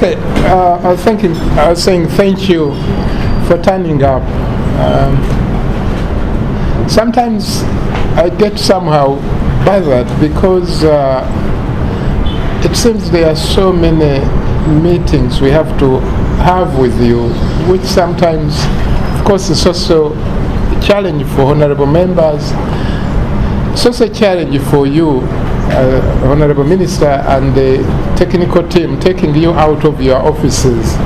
Okay, I was saying thank you for turning up. Sometimes I get somehow bothered because it seems there are so many meetings we have to have with you, which sometimes, of course, is also a challenge for honorable members. It's also a challenge for you, Honorable Minister, and the technical team taking you out of your offices.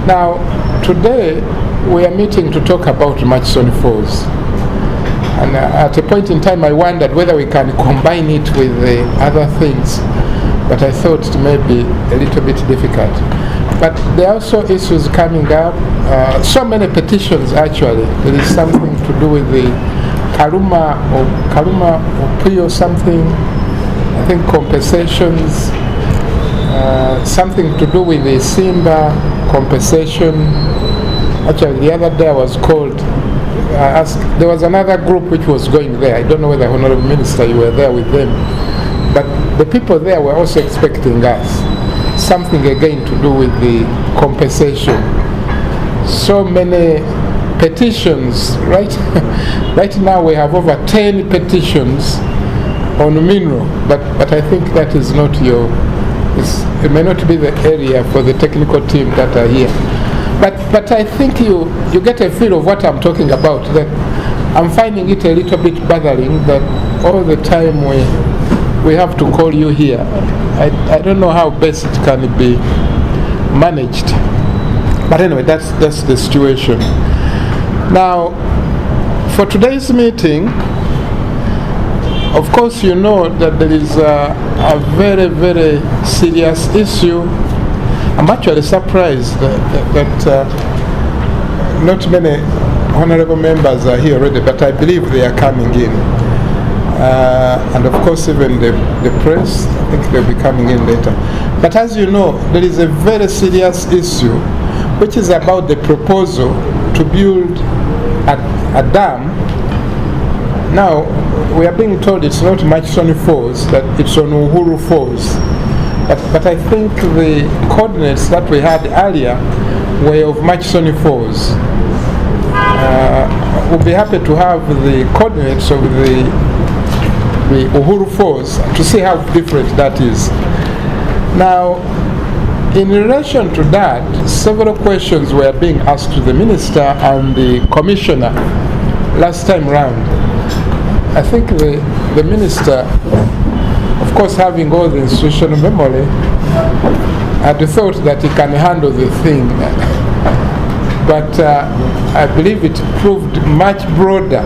Now, today we are meeting to talk about Murchison Falls. And at a point in time I wondered whether we can combine it with the other things, but I thought it may be a little bit difficult. But there are also issues coming up, so many petitions actually. There is something to do with the Karuma or Puyo something, I think compensations, something to do with the Simba compensation. Actually the other day I was called, there was another group which was going there. I don't know whether, Honorable Minister, you were there with them, but the people there were also expecting us. Something again to do with the compensation. So many petitions, right? Right now we have over 10 petitions on mineral, but I think that is not it may not be the area for the technical team that are here. But I think you get a feel of what I'm talking about, that I'm finding it a little bit bothering that all the time we have to call you here. I don't know how best it can be managed. But anyway, that's the situation. Now, for today's meeting, of course you know that there is a very, very serious issue. I'm actually surprised that not many honorable members are here already, but I believe they are coming in. And of course even the press, I think they'll be coming in later. But as you know, there is a very serious issue which is about the proposal to build a dam. Now, we are being told it's not Murchison Falls, that it's on Uhuru Falls. But I think the coordinates that we had earlier were of Murchison Falls. We'll be happy to have the coordinates of the Uhuru Falls to see how different that is. Now, in relation to that, several questions were being asked to the Minister and the Commissioner last time round. I think the Minister, of course, having all the institutional memory, had thought that he can handle the thing. But I believe it proved much broader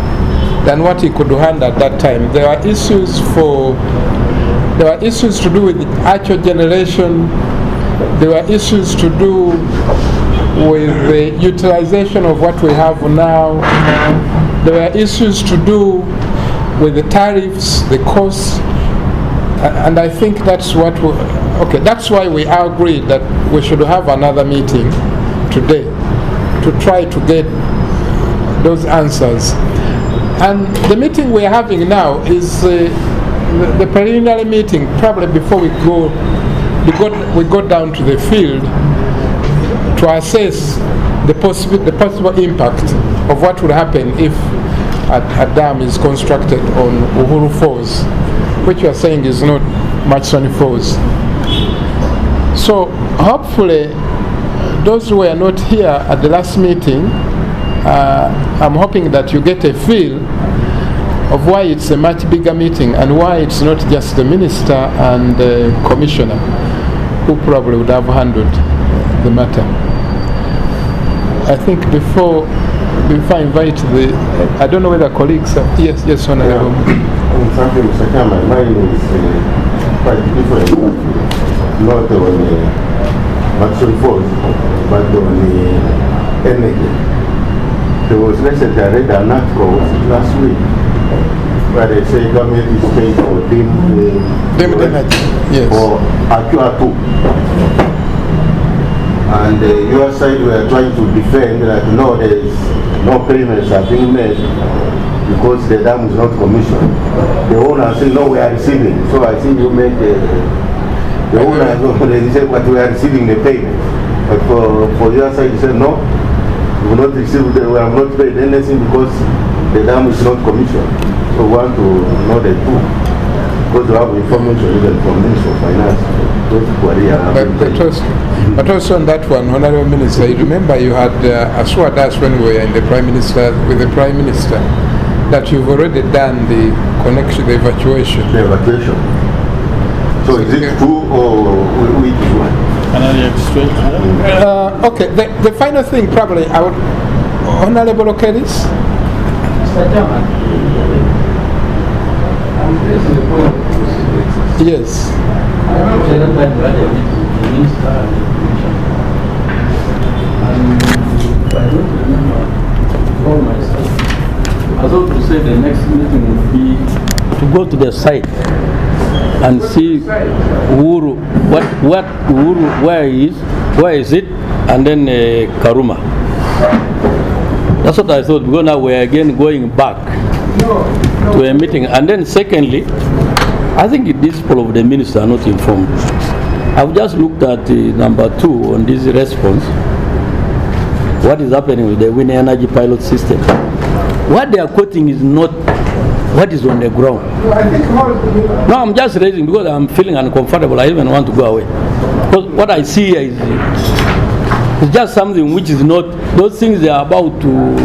than what he could handle at that time. There were issues to do with actual generation. There were issues to do with the utilization of what we have now. There were issues to do with the tariffs, the costs. And I think that's that's why we agreed that we should have another meeting today to try to get those answers. And the meeting we're having now is the preliminary meeting, probably before we go down to the field to assess the possible impact of what would happen if a dam is constructed on Uhuru Falls, which you are saying is not Murchison Falls. So hopefully those who were not here at the last meeting, I'm hoping that you get a feel of why it's a much bigger meeting and why it's not just the Minister and the Commissioner who probably would have handled the matter. I think before I invite I don't know whether colleagues are, yes, Honorable. Something, Mr. Chairman, mine is quite different, not on Murchison Falls, but on energy. There was recently, I read an article last week where they say government is paying for dim energy, yes, for Aqua 2. And your side were trying to defend that no, there is no payments are being made because the dam is not commissioned. The owner said no, we are receiving. So I think you make The owners, they said, but we are receiving the payment. But for your side, you said, no, we will not receive, we have not paid anything because the dam is not commissioned. So we want to know the truth. Because we have information even from Ministry of Finance. But also on that one, Honorable Minister, you remember you had assured us when we were in the Prime Minister, with the Prime Minister, that you've already done the connection, the evacuation. The evacuation. So is it true or which one? Can I explain? Okay, the final thing probably, I would, Honorable Okeris? Mr. Chairman, I'm raising the point of procedure. Yes. I know that time we had a meeting with the Minister and the Commission. And I don't remember for myself. I thought to say the next meeting would be to go to the site and see Uhuru, Uhuru, where is it, and then Karuma. That's what I thought, because now we're again going back to a meeting. And then secondly, I think these people of the minister are not informed. I've just looked at number 2 on this response. What is happening with the wind energy pilot system? What they are quoting is not what is on the ground. No, I'm just raising because I'm feeling uncomfortable. I even want to go away. Because what I see here is just something which is not, those things they are about to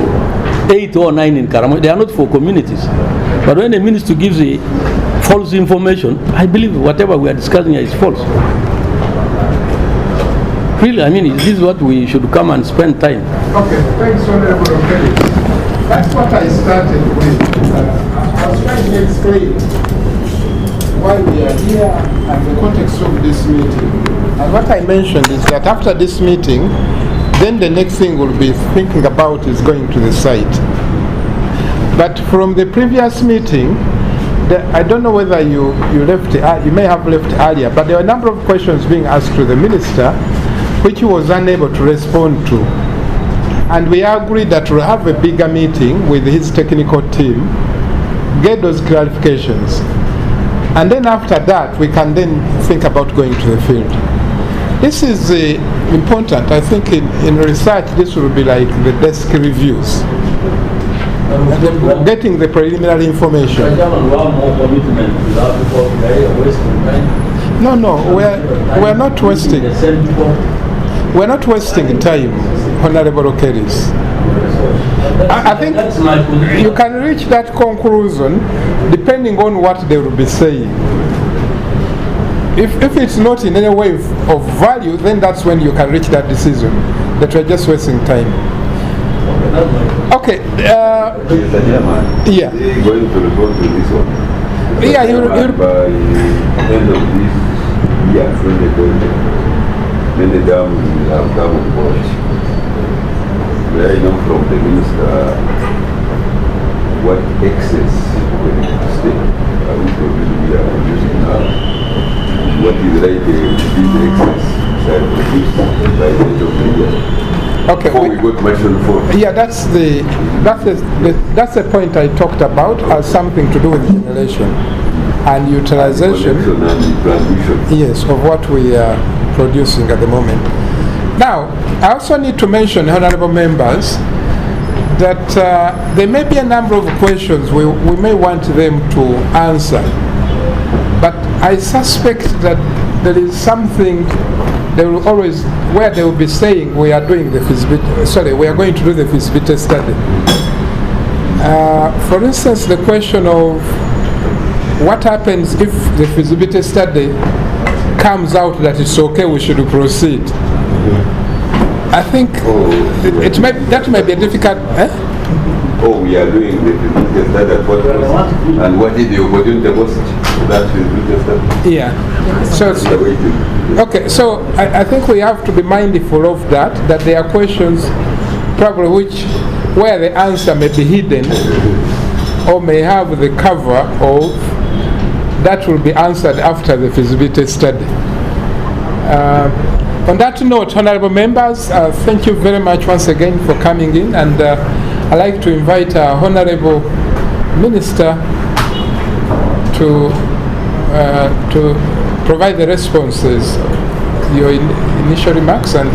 8 or 9 in Karamoja, they are not for communities. But when the minister gives a false information, I believe whatever we are discussing here is false. Really, I mean, this is what we should come and spend time. Okay, thanks, Honorable Okeris. That's what I started with. I was trying to explain why we are here and the context of this meeting. And what I mentioned is that after this meeting, then the next thing we'll be thinking about is going to the site. But from the previous meeting, I don't know whether you left, you may have left earlier, but there were a number of questions being asked to the minister which he was unable to respond to. And we agreed that we'll have a bigger meeting with his technical team, get those clarifications. And then after that, we can then think about going to the field. This is important. I think in research, this will be like the desk reviews. Getting the preliminary information. No, we're not wasting. We're not wasting time, Honorable Okeris. I think you can reach that conclusion depending on what they will be saying. If it's not in any way of value, then that's when you can reach that decision that we're just wasting time. Okay. Yeah. Going to report to this one. Yeah, by end of this year, when the dam will have come on board. Where I know from the minister what excess state are we producing now? What is right this excess shall produce by the end of the year? Okay. Before we go to Marshall Ford. Yeah, that's the point I talked about, has something to do with generation and utilization. Yes, of what we are producing at the moment. Now, I also need to mention, honorable members, that there may be a number of questions we may want them to answer, but I suspect that there is something they will always, where they will be saying we are doing the feasibility, we are going to do the feasibility study. For instance, the question of what happens if the feasibility study comes out that it's okay, we should proceed. I think that may be a difficult. Oh, we are doing the feasibility study at what cost? And what is the opportunity cost for that feasibility study? Yeah. So okay, so I think we have to be mindful of that there are questions probably where the answer may be hidden or may have the cover of that will be answered after the feasibility study. On that note, honorable members, thank you very much once again for coming in, and I'd like to invite our honorable minister to provide the responses, your initial remarks, and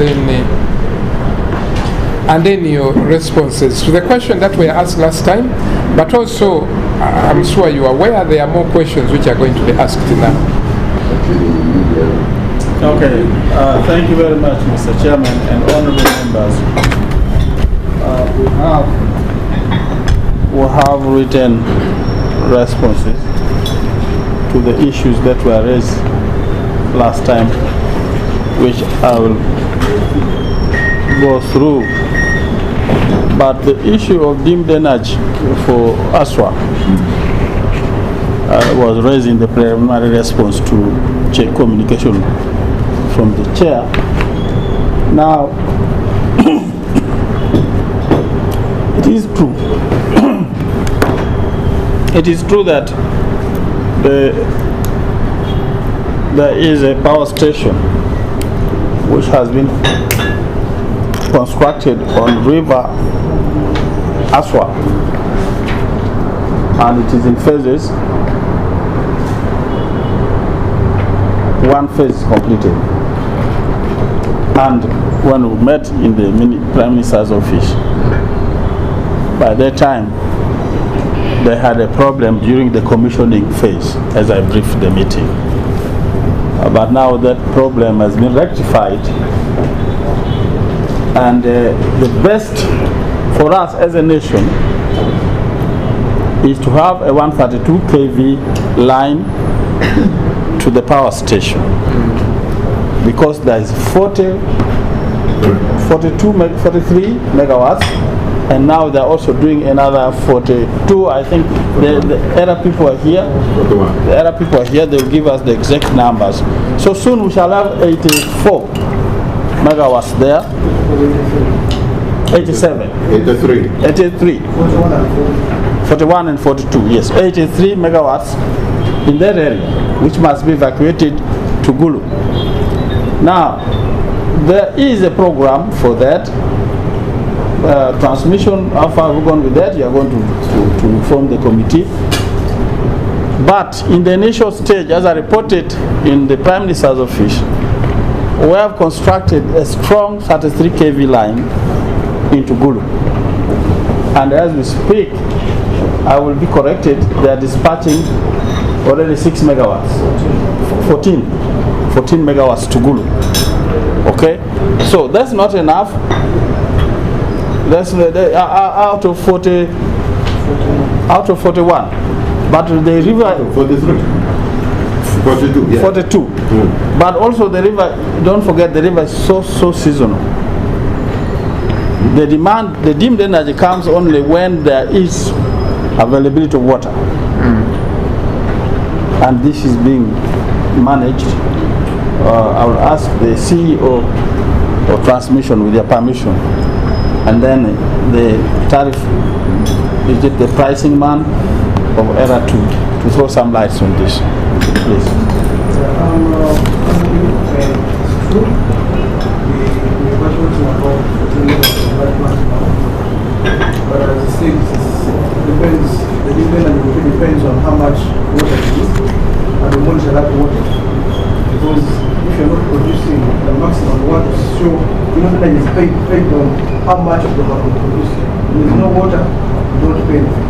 then your responses to the question that were asked last time, but also I'm sure you are aware there are more questions which are going to be asked now. Okay, thank you very much, Mr. Chairman and honorable members. We have written responses to the issues that were raised last time, which I will go through. But the issue of deemed energy for ASWA was raised in the preliminary response to check communication from the chair. Now, it is true. It is true that there is a power station which has been constructed on River Aswa, and it is in phases. One phase is completed, and when we met in the Prime Minister's office, by that time they had a problem during the commissioning phase, as I briefed the meeting. But now that problem has been rectified, and the best for us as a nation is to have a 132 kV line to the power station, because there is 43 megawatts, and now they're also doing another 42. I think the other people are here. The other people are here. They will give us the exact numbers. So soon we shall have 84 megawatts there. 87. 83. 83. 41 and 42. Yes, 83 megawatts in that area, which must be evacuated to Gulu. Now, there is a program for that. Transmission, how far we're going with that, you are going to form the committee. But in the initial stage, as I reported in the Prime Minister's office, we have constructed a strong 33 kV line into Gulu. And as we speak, I will be corrected, they are dispatching already 6 megawatts, 14 megawatts to Gulu. Okay, so that's not enough. That's out of 40, out of 41. But the river 43. 42. Yeah. 42. But also the river, don't forget, the river is so seasonal. The demand, the deemed energy comes only when there is availability of water. And this is being managed. I will ask the CEO of transmission with their permission. And then the tariff, is it the pricing man of ERA to throw some lights on this, please. It's true. We were talking about but as I said, it depends. The depends on how much water it is and the monitor that water. Because if you're not producing the maximum water, so you know that it's paid on how much of the water you produce. If there's no water, you don't pay anything.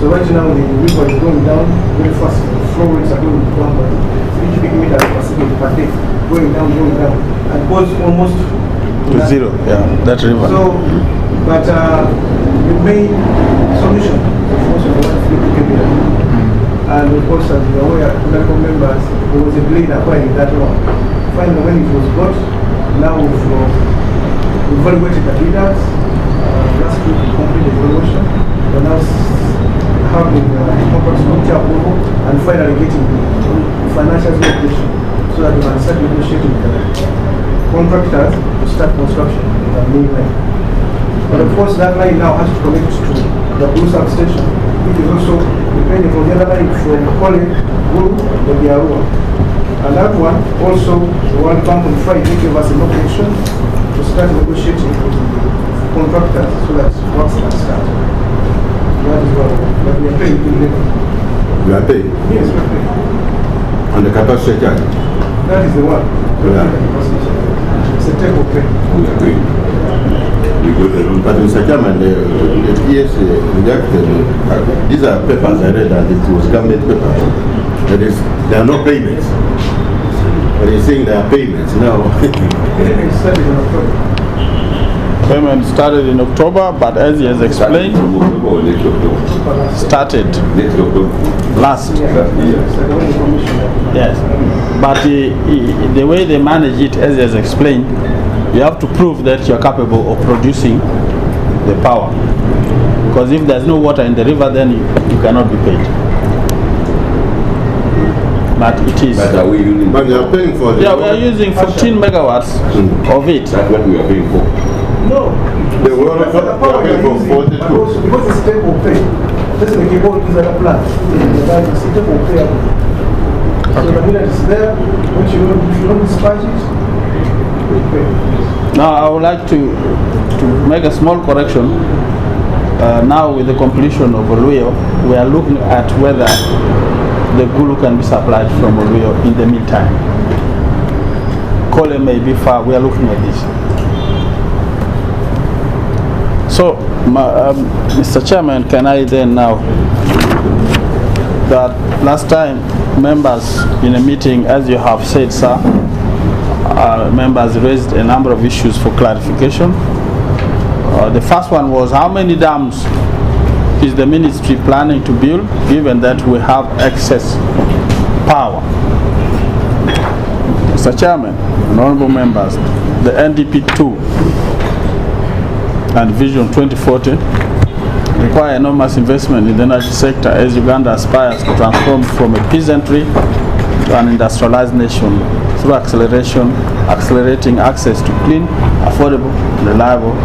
So right now the river is going down very fast. The flow rates are going down by 3 cubic meters per second per day, going down, and goes almost To zero, yeah, that river. So, but the main solution is also the 150 kV. And of course, as you are aware, honorable members, there was a delay in acquiring that law. Finally, when it was got, now we've evaluated the bidders. Last week we completed the evaluation. We're now having contract committee approval and finally getting the financial obligation so that we can start negotiating with the contractors to start construction of the main line. But of course, that line now has to connect to the blue substation, which is also depending on the other line from Kole, Gulu, or Diarua. And that one also, the World Bank on Friday gave us an obligation to start negotiating with the contractors so that works can start. That is what, but we are paying in labor. You are paid. Yes, we are paying. on the capacity charge. That is the one. Yeah. It's a table pay. We agree. But Mr. Chairman, the PS rejected, these are papers I read that it was government papers. There are no payments. But he's saying there are payments now. It started in October. Payment started in October, but as he has explained, started last. Yes, but the way they manage it, as he has explained, you have to prove that you are capable of producing the power. Because if there's no water in the river, then you cannot be paid. But it is. But are we using? But they are paying for the. Yeah, we are using 15 megawatts of it. That's what we are paying for. No. They were paying for 42. Because it's table pay. This is the keyboard is at a plant. It's a table pay. So the minute it's there, when you don't dispatch it, we pay. Now I would like to make a small correction. Now with the completion of Oluyo, we are looking at whether the Gulu can be supplied from Oluyo in the meantime. Kole may be far, we are looking at this. So, Mr. Chairman, can I then now, that last time members in a meeting, as you have said, sir, members raised a number of issues for clarification. The first one was how many dams is the ministry planning to build, given that we have excess power? Mr. Chairman, honorable members, the NDP 2 and Vision 2040 require enormous investment in the energy sector as Uganda aspires to transform from a peasantry to an industrialized nation through accelerating access to clean, affordable, reliable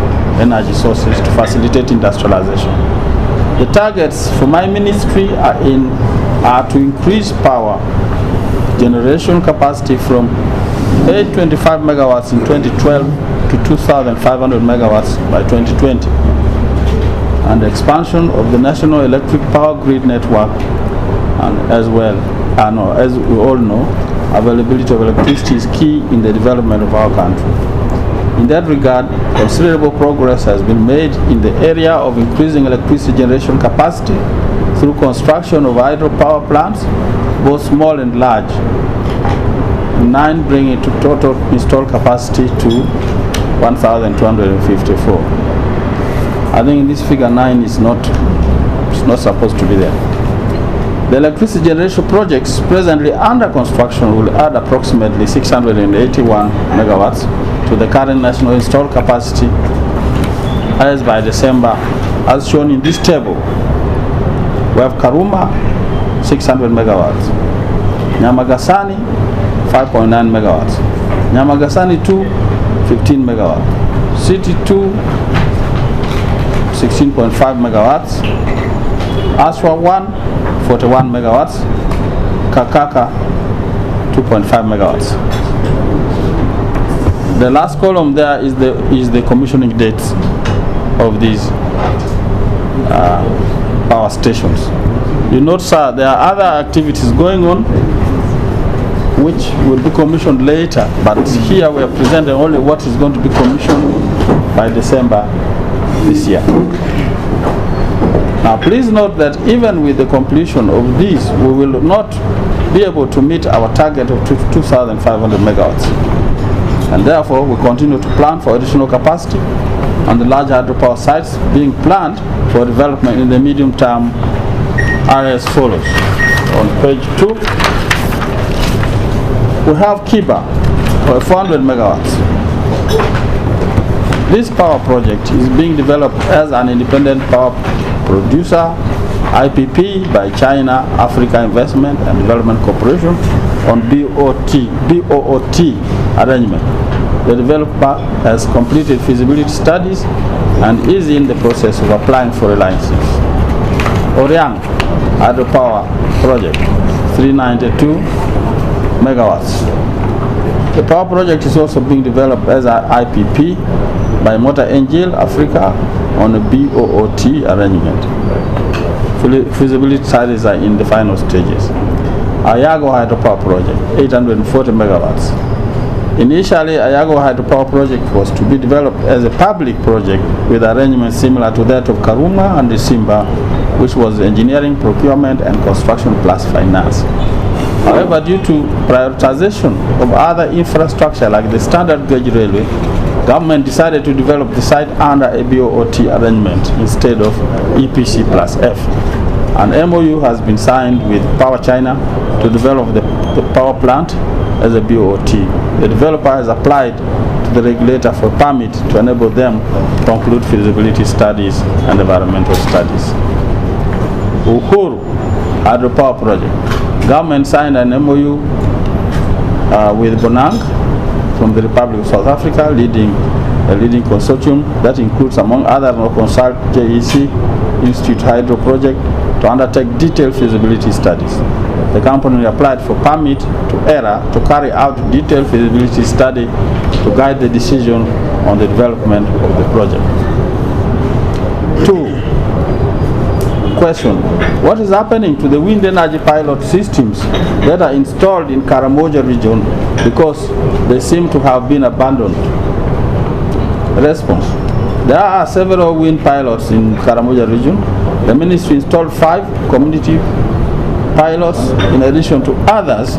energy sources to facilitate industrialization. The targets for my ministry are to increase power generation capacity from 825 megawatts in 2012 to 2,500 megawatts by 2020, and the expansion of the national electric power grid network, and as well, as we all know, availability of electricity is key in the development of our country. In that regard, considerable progress has been made in the area of increasing electricity generation capacity through construction of hydropower plants, both small and large, 9 bringing to total installed capacity to 1,254. I think this figure 9 is not supposed to be there. The electricity generation projects presently under construction will add approximately 681 megawatts to the current national installed capacity as by December, as shown in this table. We have Karuma 600 megawatts, Nyamagasani 5.9 megawatts, Nyamagasani 2 15 megawatts, City 2 16.5 megawatts, Aswa 1 41 megawatts, Kakaka 2.5 megawatts. The last column there is the commissioning dates of these power stations. You note, sir, there are other activities going on which will be commissioned later, but here we are presenting only what is going to be commissioned by December this year. Now please note that even with the completion of these, we will not be able to meet our target of 2,500 megawatts. And therefore, we continue to plan for additional capacity on the large hydropower sites being planned for development in the medium term are as follows. On page 2, we have Kiba for 400 megawatts. This power project is being developed as an independent power producer, IPP, by China Africa Investment and Development Corporation on BOOT arrangement. The developer has completed feasibility studies and is in the process of applying for a license. Oriang hydropower project, 392 megawatts. The power project is also being developed as an IPP by Motor Angel Africa on a BOOT arrangement. Feasibility studies are in the final stages. Ayago Hydropower Project, 840 megawatts. Initially, Ayago Hydropower Project was to be developed as a public project with arrangements similar to that of Karuma and Simba, which was engineering, procurement, and construction plus finance. However, due to prioritization of other infrastructure like the standard gauge railway, government decided to develop the site under a BOT arrangement instead of EPC plus F. An MOU has been signed with Power China to develop the power plant as a BOT. The developer has applied to the regulator for permit to enable them to conclude feasibility studies and environmental studies. Uhuru Hydropower Project. Government signed an MOU with Bonang from the Republic of South Africa, a leading consortium that includes, among others, Consult JEC Institute Hydro Project, to undertake detailed feasibility studies. The company applied for permit to ERA to carry out detailed feasibility study to guide the decision on the development of the project. 2. Question: what is happening to the wind energy pilot systems that are installed in Karamoja region because they seem to have been abandoned? Response: there are several wind pilots in Karamoja region. The ministry installed 5 community pilots in addition to others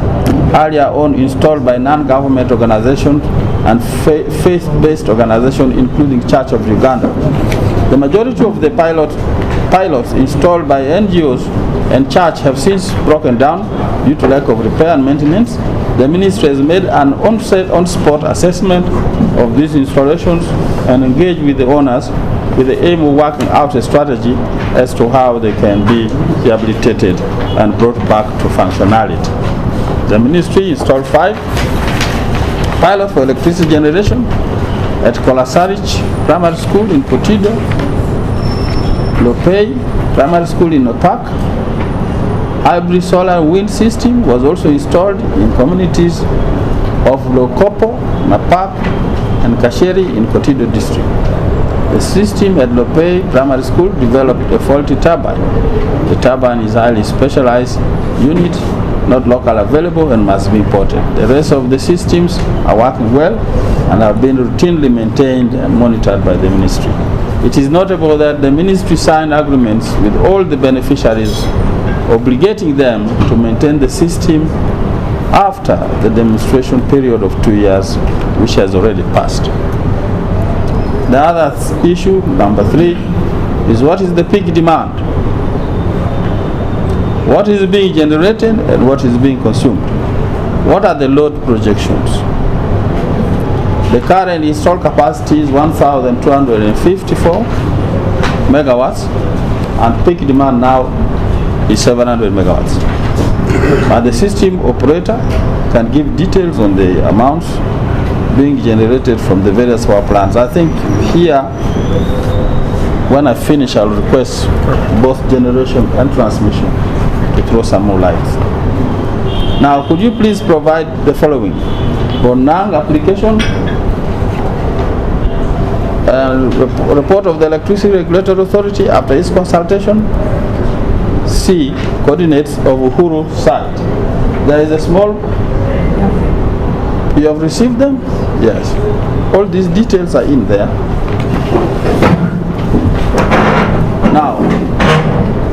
earlier on installed by non-government organizations and faith-based organizations, including Church of Uganda. The majority of the pilots installed by NGOs and church have since broken down due to lack of repair and maintenance. The ministry has made an on-spot assessment of these installations and engaged with the owners with the aim of working out a strategy as to how they can be rehabilitated and brought back to functionality. The ministry installed 5 pilots for electricity generation at Kolasarich Primary School in Potido, Lopei Primary School in Opak. Hybrid solar wind system was also installed in communities of Lokopo, Napak, and Kasheri in Potido district. The system at Lopei Primary School developed a faulty turbine. The turbine is a highly specialized unit, not local available, and must be imported. The rest of the systems are working well and have been routinely maintained and monitored by the ministry. It is notable that the ministry signed agreements with all the beneficiaries obligating them to maintain the system after the demonstration period of 2 years, which has already passed. The other issue, number 3, is what is the peak demand? What is being generated and what is being consumed? What are the load projections? The current installed capacity is 1,254 megawatts and peak demand now is 700 megawatts. And the system operator can give details on the amounts being generated from the various power plants. I think here, when I finish, I'll request both generation and transmission to throw some more light. Now, could you please provide the following? Bonang application, report of the Electricity Regulatory Authority after its consultation. C, coordinates of Uhuru site. There is a small, you have received them? Yes. All these details are in there. Now,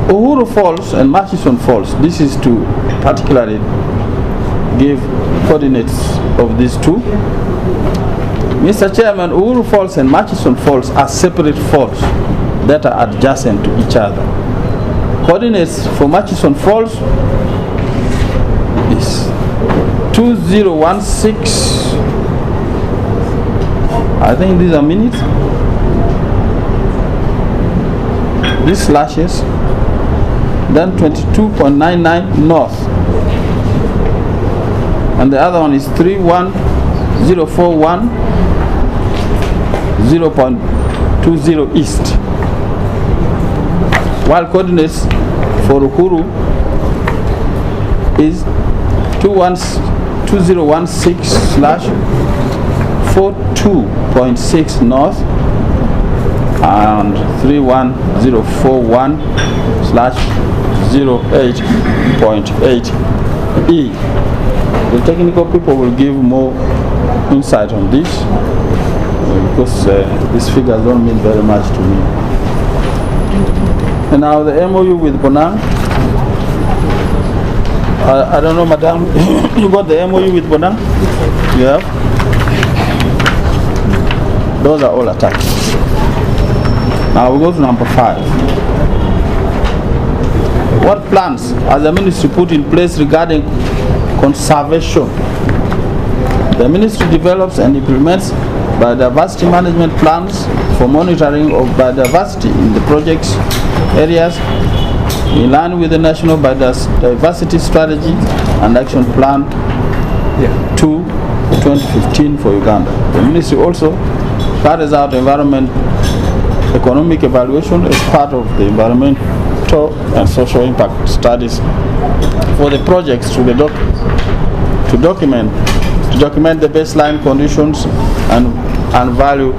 Uhuru Falls and Murchison Falls, this is to particularly give coordinates of these two. Mr. Chairman, Uhuru Falls and Murchison Falls are separate falls that are adjacent to each other. Coordinates for Murchison Falls is 2016. I think these are minutes. These slashes. Then 22.99 north. And the other one is 31041 0.20 east. While coordinates for Uhuru is 2016/42.6 north and 31041/08.8 E. The technical people will give more insight on this because these figures don't mean very much to me. And now the MOU with Bonang. I don't know, Madam, you got the MOU with Bonang? You have? Those are all attached. Now we go to number 5. What plans has the ministry put in place regarding conservation? The ministry develops and implements biodiversity management plans for monitoring of biodiversity in the project's areas in line with the National Biodiversity Strategy and Action Plan 2-2015 for Uganda. The ministry also carries out environment economic evaluation as part of the environmental and social impact studies for the projects to document the baseline conditions and value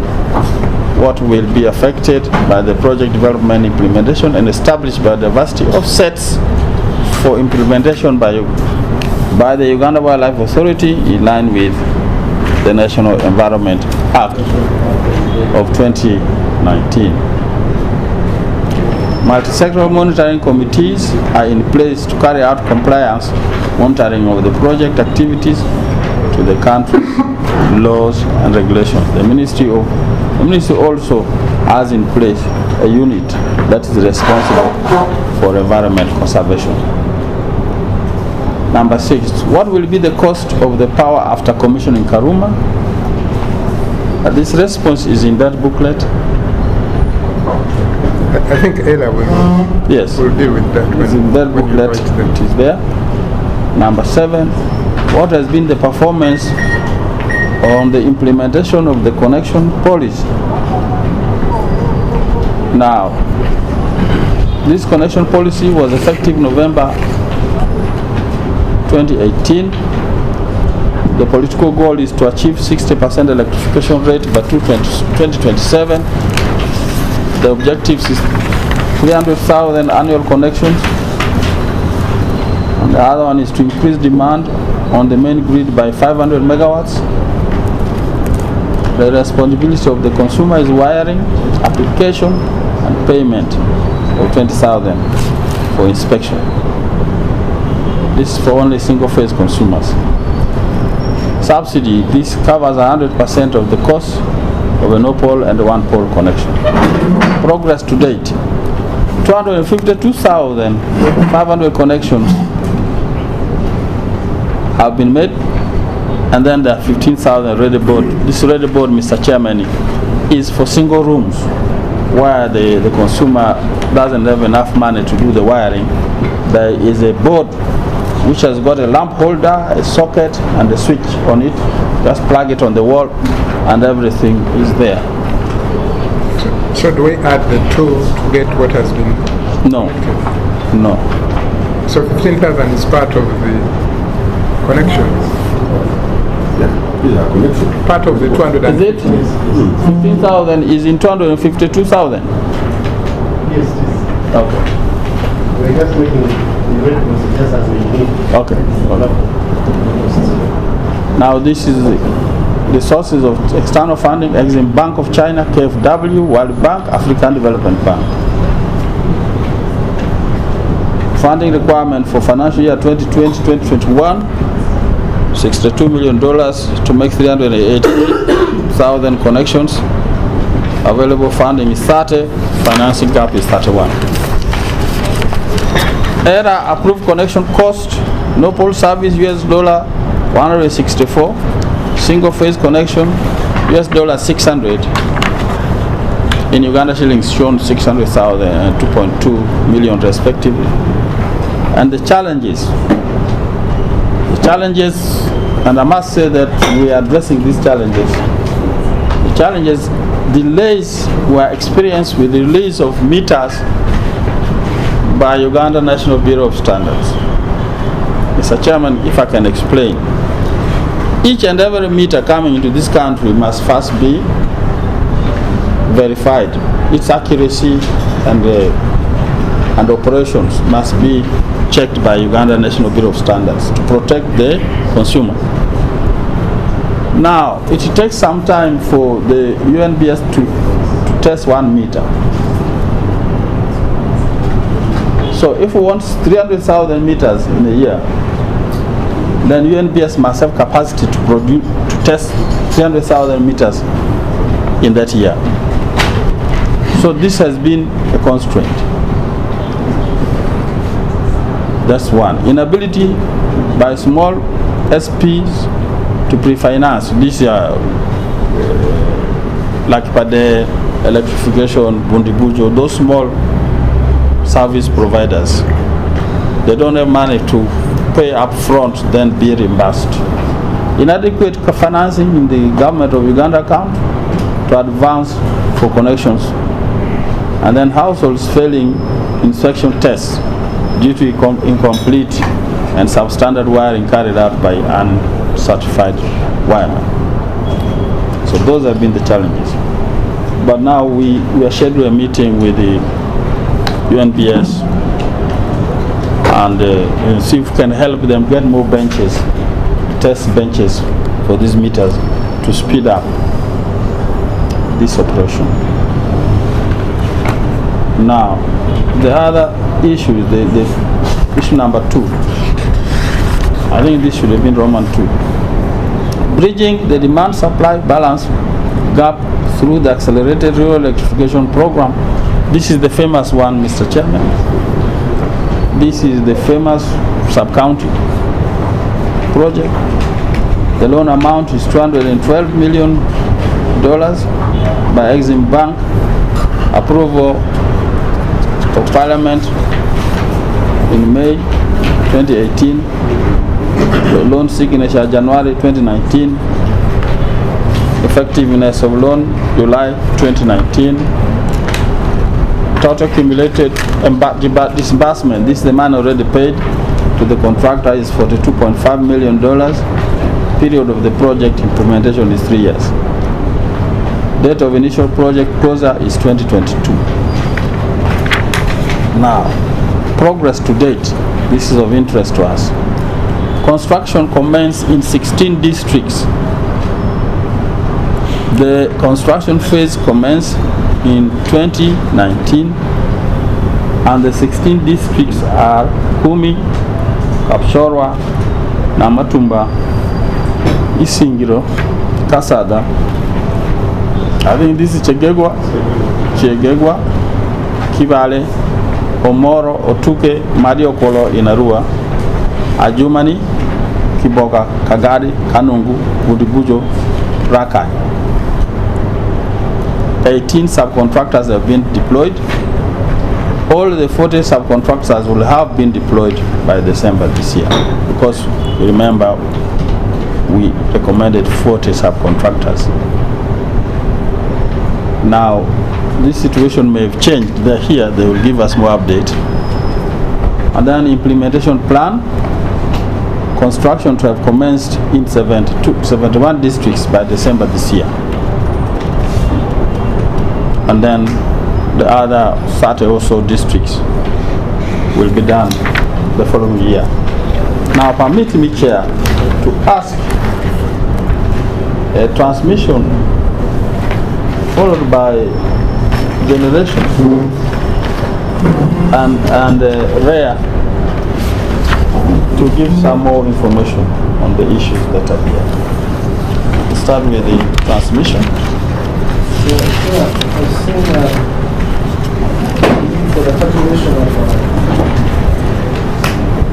what will be affected by the project development implementation and establish biodiversity offsets for implementation by the Uganda Wildlife Authority in line with the National Environment Act of 2019. Multi-sectoral monitoring committees are in place to carry out compliance monitoring of the project activities to the country's laws and regulations. The ministry also has in place a unit that is responsible for environment conservation. Number 6, what will be the cost of the power after commissioning Karuma? This response is in that booklet. I think Ella will deal with that. It's in that booklet. It is there. Number 7, what has been the performance on the implementation of the connection policy? Now, this connection policy was effective November 2018. The political goal is to achieve 60% electrification rate by 2027. The objective is 300,000 annual connections. And the other one is to increase demand on the main grid by 500 megawatts. The responsibility of the consumer is wiring, application, and payment of 20,000 for inspection. This is for only single-phase consumers. Subsidy, this covers 100% of the cost of a no-pole and a one-pole connection. Progress to date, 252,500 connections have been made, and then there are 15,000 ready board. This ready board, Mr. Chairman, is for single rooms where the consumer doesn't have enough money to do the wiring. There is a board which has got a lamp holder, a socket, and a switch on it. Just plug it on the wall, and everything is there. So do we add the 2 to get what has been? No. No. So 15,000 is part of the connections. These are connections. Part of the 200. Is it? 15,000 is in 252,000. Yes, Okay. we're just making the records just as we need. Okay. Now this is the sources of external funding: Exim Bank of China, KfW, World Bank, African Development Bank. Funding requirement for financial year 2020-2021, $62 million to make 380,000 connections. Available funding is 30, financing gap is 31. ERA approved connection cost, no pole service $164, single phase connection $600. In Uganda shillings shown 600,000 and 2.2 million respectively. And the challenges, and I must say that we are addressing these challenges. The challenges, delays were experienced with the release of meters by Uganda National Bureau of Standards. Mr. Chairman, if I can explain, each and every meter coming into this country must first be verified. Its accuracy and operations must be checked by Uganda National Bureau of Standards to protect the consumer. Now, it takes some time for the UNBS to test 1 meter. So if we want 300,000 meters in a year, then UNBS must have capacity to test 300,000 meters in that year. So this has been a constraint. That's one. Inability by small SPs to pre-finance. These are like Pade, Electrification, Bundibujo, those small service providers. They don't have money to pay up front, then be reimbursed. Inadequate financing in the government of Uganda account to advance for connections. And then households failing inspection tests due to incomplete and substandard wiring carried out by uncertified wiremen. So those have been the challenges. But now we are scheduling a meeting with the UNBS and see if we can help them get more benches, test benches for these meters to speed up this operation. Now, the other issue is the issue number 2. I think this should have been Roman 2. Bridging the demand-supply balance gap through the accelerated rural electrification program. This is the famous one, Mr. Chairman. This is the famous sub-county project. The loan amount is $212 million by Exim Bank. Approval of Parliament in May 2018. The loan signature January 2019. Effectiveness of loan July 2019. Total accumulated disbursement, this is the money already paid to the contractor, is $42.5 million. Period of the project implementation is 3 years. Date of initial project closure is 2022. Now, progress to date, this is of interest to us. Construction commenced in 16 districts. The construction phase commenced in 2019, and the 16 districts are Kumi, Kapshorwa, Namatumba, Isingiro, Kasada. I think this is Chegegwa, Kibale, Omoro, Otuke, Mariokolo in Arua, Ajumani, Kiboga, Kagadi, Kanungu, Budibujo, Rakai. 18 subcontractors have been deployed. All the 40 subcontractors will have been deployed by December this year, because remember we recommended 40 subcontractors. Now this situation may have changed. They're here, they will give us more update. And then implementation plan, construction to have commenced in 71 districts by December this year. And then the other 30 or so districts will be done the following year. Now permit me, Chair, to ask a transmission followed by generation and REA to give some more information on the issues that are here. We'll start with the transmission. Yeah, I've seen for the calculation of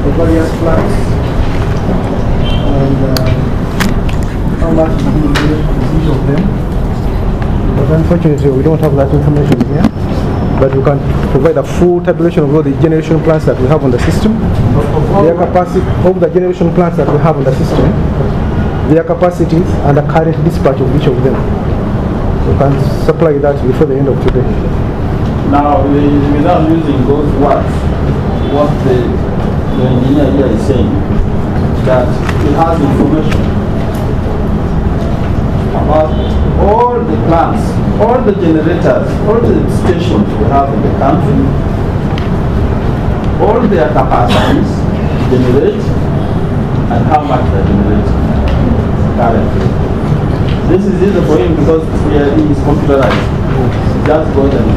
the various plans and how much is each of them. But unfortunately, we don't have that information here. But we can provide a full tabulation of all the generation plants that we have on the system, their capacity, of the generation plants that we have on the system, their capacities, and the current dispatch of each of them. We can supply that before the end of today. Now, without using those words, what the engineer here is saying, that he has information about all the plants, all the generators, all the stations we have in the country, all their capacities generate and how much they generate currently. This is easy for him because he is computerized. He just goes and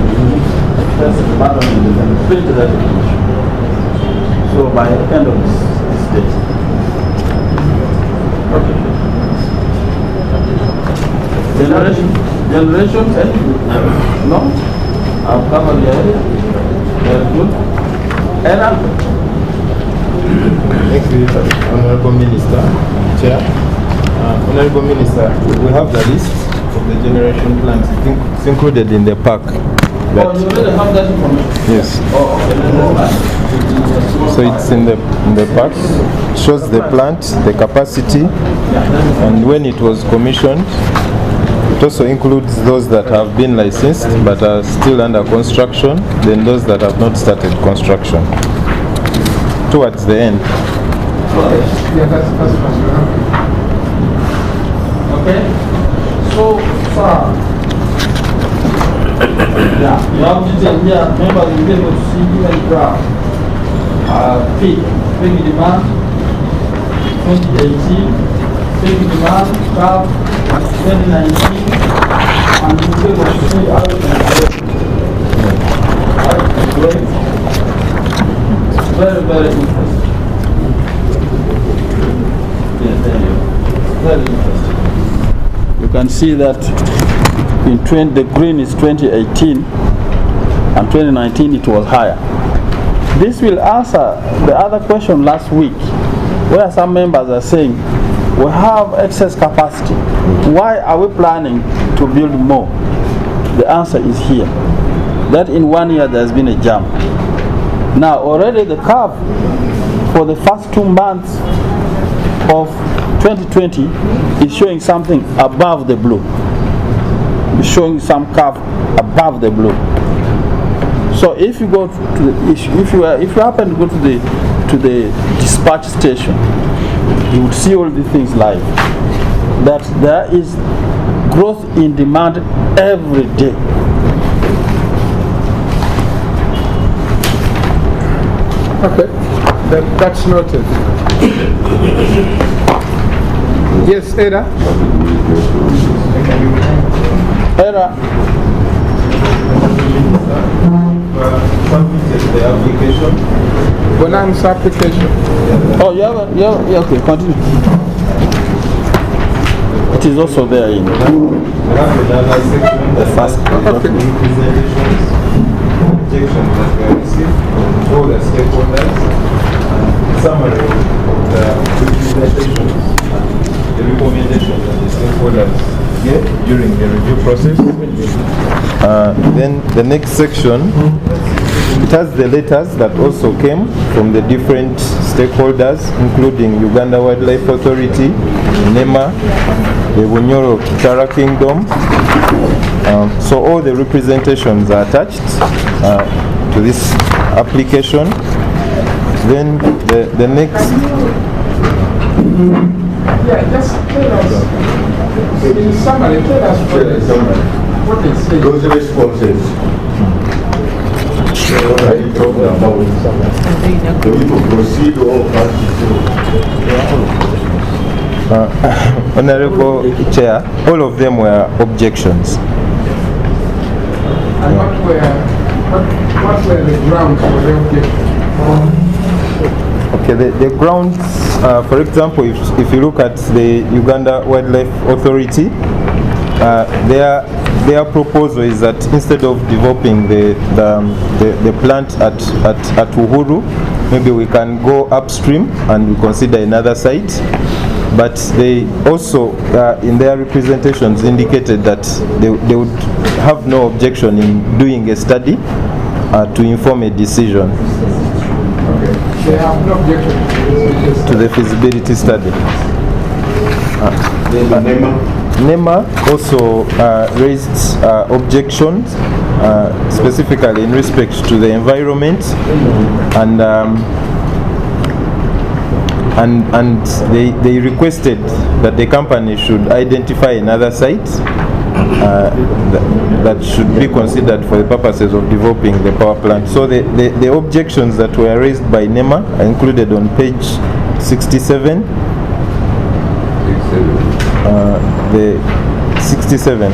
press the button and print that information. So by the end of this test. Okay. Generation, no? I've covered the area. Very good. And Next is Honorable Minister, Chair. Honorable Minister, we have the list of the generation plans. It's included in the pack. you already have that information. Yes. Oh, okay. So it's in the pack. Shows the plant, the capacity, and when it was commissioned. It also includes those that have been licensed but are still under construction, then those that have not started construction. Towards the end. Yeah, that's one. Okay? So, sir. Yeah, you have detail here. Remember, you'll be able to see even graph. Peak demand, 2018, peak demand, graph, 2019, and you'll be able to see how it is. Right? Great. Very, very interesting. Yeah, there you go. Very interesting. You can see that the green is 2018 and 2019 it was higher. This will answer the other question last week where some members are saying we have excess capacity. Why are we planning to build more? The answer is here. That in 1 year there has been a jump. Now already the curve for the first 2 months of 2020 is showing something above the blue. It's showing some curve above the blue. So if you go to the, if you happen to go to the dispatch station, you would see all these things live. That there is growth in demand every day. Okay, that's noted. Yes, Ada? Era. The application. Bonanza application. Oh, yeah, okay, continue. It is also there in We have another section that first- has representations, objections that were received from all the stakeholders, and summary of the representations and the recommendations that the stakeholders gave during the review process. Then the next section, it has the letters that also came from the different stakeholders, including Uganda Wildlife Authority, NEMA, the Bunyoro Kitara Kingdom. So all the representations are attached to this application. Then the next. Yeah, just tell us, in summary, tell us what they say. Those responses. What are you talking about? Do we proceed or pass it through? Honorable Chair, all of them were objections. And what were the grounds for the objection? Okay, the grounds, for example, if you look at the Uganda Wildlife Authority, their proposal is that instead of developing the plant at Uhuru, maybe we can go upstream and we consider another site. But they also, in their representations, indicated that they would have no objection in doing a study to inform a decision. They have no objection to the feasibility study. NEMA also raised objections, specifically in respect to the environment, and they requested that the company should identify another site that should be considered for the purposes of developing the power plant. So the objections that were raised by NEMA are included on page 67. The 67.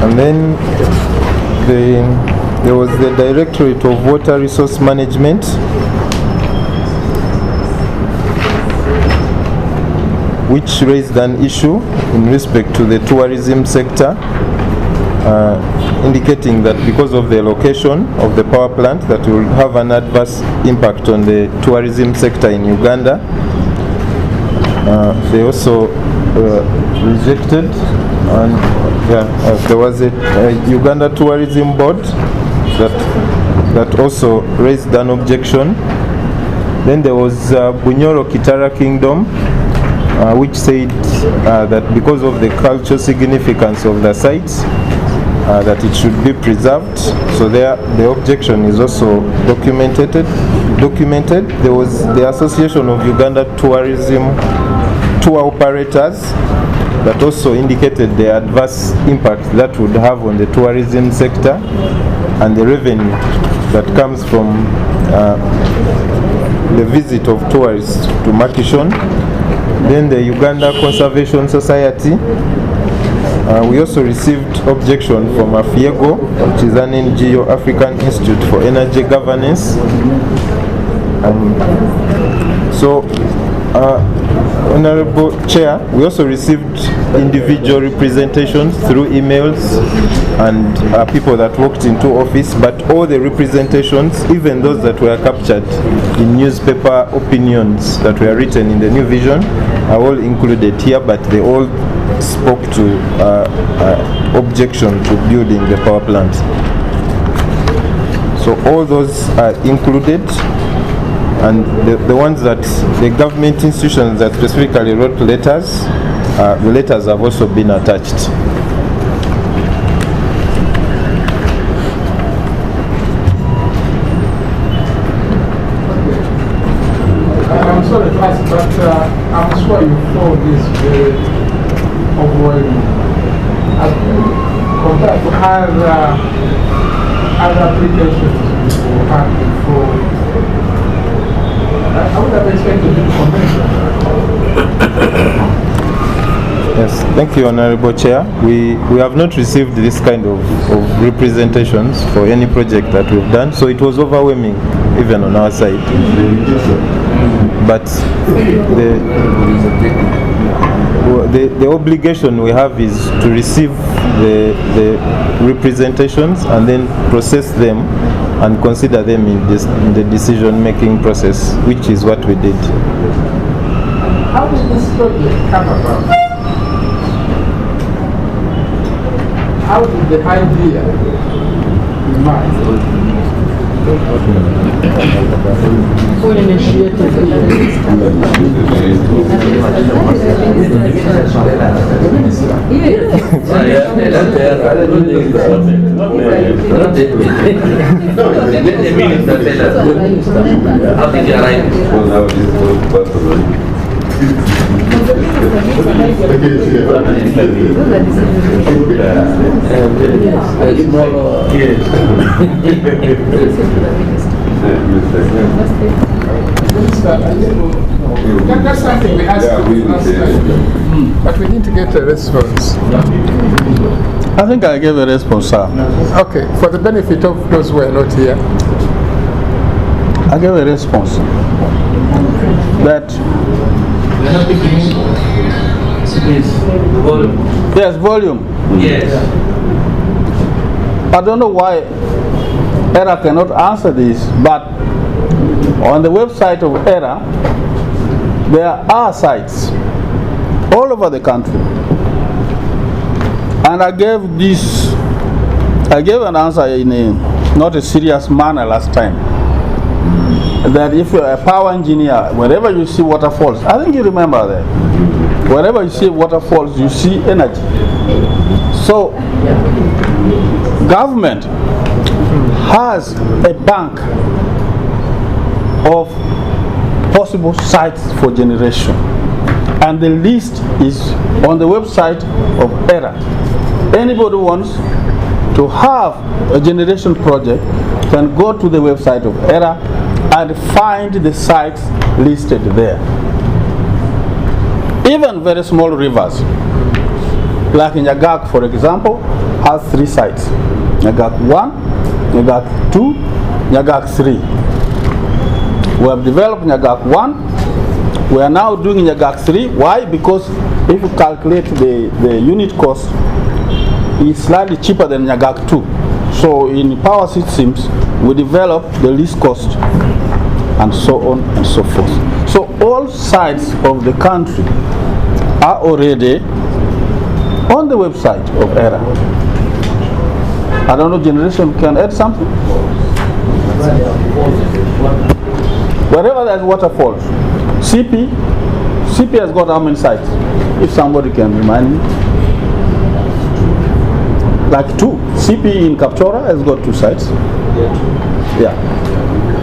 And then there was the Directorate of Water Resource Management, which raised an issue in respect to the tourism sector, indicating that because of the location of the power plant that will have an adverse impact on the tourism sector in Uganda. They also rejected, and there was a Uganda Tourism Board that also raised an objection. Then there was Bunyoro Kitara Kingdom, which said that because of the cultural significance of the sites, that it should be preserved. So there, the objection is also documented. There was the Association of Uganda Tourism Tour Operators that also indicated the adverse impact that would have on the tourism sector and the revenue that comes from the visit of tourists to Makishon. Then the Uganda Conservation Society, we also received objection from AFIEGO, which is an NGO, African Institute for Energy Governance. So, Honorable Chair, we also received individual representations through emails and people that walked into office, but all the representations, even those that were captured in newspaper opinions that were written in the New Vision, are all included here, but they all spoke to objection to building the power plant. So all those are included, and the ones that the government institutions that specifically wrote letters, the letters have also been attached. I'm sorry to ask, but I'm sure you found this very overwhelming. Compared to other applications you had before, I would have expected you to comment. Yes, thank you, Honorable Chair. We have not received this kind of representations for any project that we've done, so it was overwhelming, even on our side. But the obligation we have is to receive the representations and then process them and consider them in the decision-making process, which is what we did. How did this project come about? How did the idea emerge? Who initiated the minister? That's something we asked last time, but we didn't get a response. I think I gave a response, sir. Okay, for the benefit of those who are not here. I gave a response that yes, volume. Yes. I don't know why ERA cannot answer this, but on the website of ERA, there are sites all over the country. And I gave an answer in a not a serious manner last time. That if you're a power engineer, wherever you see waterfalls, I think you remember that. Wherever you see waterfalls, you see energy. So government has a bank of possible sites for generation, and the list is on the website of ERA. Anybody who wants to have a generation project can go to the website of ERA and find the sites listed there. Even very small rivers, like Nyagak, for example, has 3 sites. Nyagak 1, Nyagak 2, Nyagak 3. We have developed Nyagak 1. We are now doing Nyagak 3. Why? Because if you calculate the unit cost, it's slightly cheaper than Nyagak 2. So in power systems, we develop the least cost, and so on and so forth. So all sides of the country are already on the website of ERA. I don't know, generation can add something? Wherever there's waterfalls, CP has got how many sites? If somebody can remind me. Like 2. CP in Kapchora has got 2 sites. Yeah.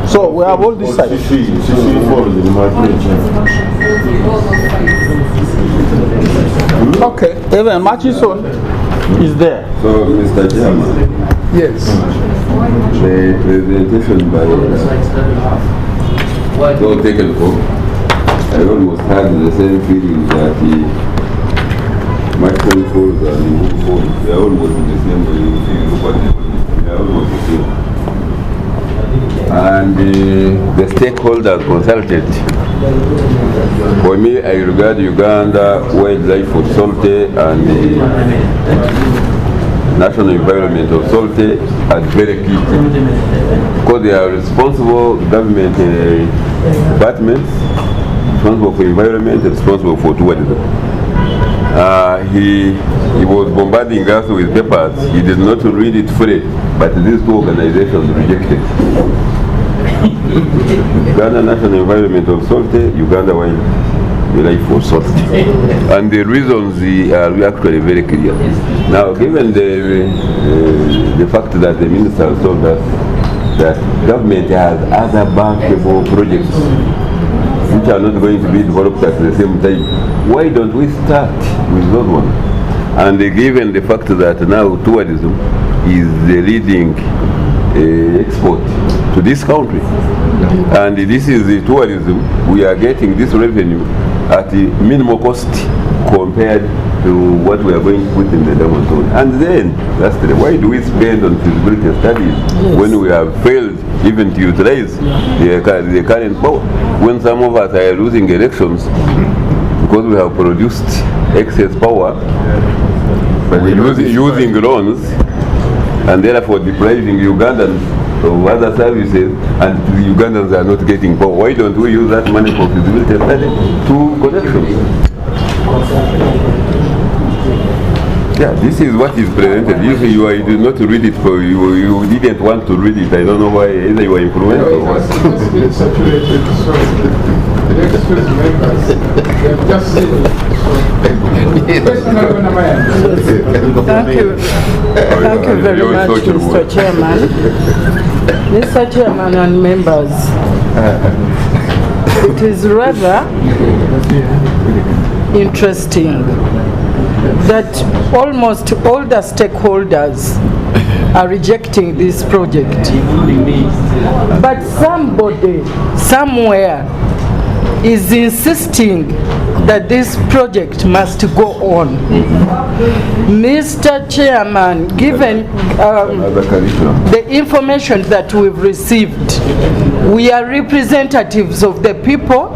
So we have all these sites. Okay. Even Machison is there. So, Mr. Chairman, Yes. the presentation by Dr. Tekelko, I almost had the same feeling that the Machison Falls and the Hook Falls, they are almost in the same way. If you look at them, they are almost the same. And the stakeholders consulted. For me, I regard Uganda Wildlife Authority and the National Environment Authority as very key, because they are responsible government departments, responsible for environment, responsible for tourism. He was bombarding us with papers. He did not read it fully, but these 2 organizations rejected. Uganda National Environment Authority, Uganda Wildlife Authority. And the reasons are actually very clear. Now, given the fact that the minister told us that government has other bankable projects which are not going to be developed at the same time, why don't we start with those ones? And given the fact that now tourism is the leading export to this country, and this is the tourism, we are getting this revenue at the minimal cost compared to what we are going to put in the diamond zone. And then, lastly, why do we spend on feasibility studies when we have failed even to utilize the current power? When some of us are losing elections because we have produced excess power, but using loans, and therefore depriving Ugandans of other services, and the Ugandans are not getting power. Why don't we use that money for feasibility study to connections? Yeah, this is what is presented. If you did not read it, you didn't want to read it. I don't know why, either you were influenced or what. It's just been saturated, so the excuse members, they've just seen it. Thank you very much, Mr. Chairman. Mr. Chairman and members, it is rather interesting that almost all the stakeholders are rejecting this project. But somebody, somewhere, is insisting that this project must go on. Mr. Chairman, given the information that we've received, we are representatives of the people.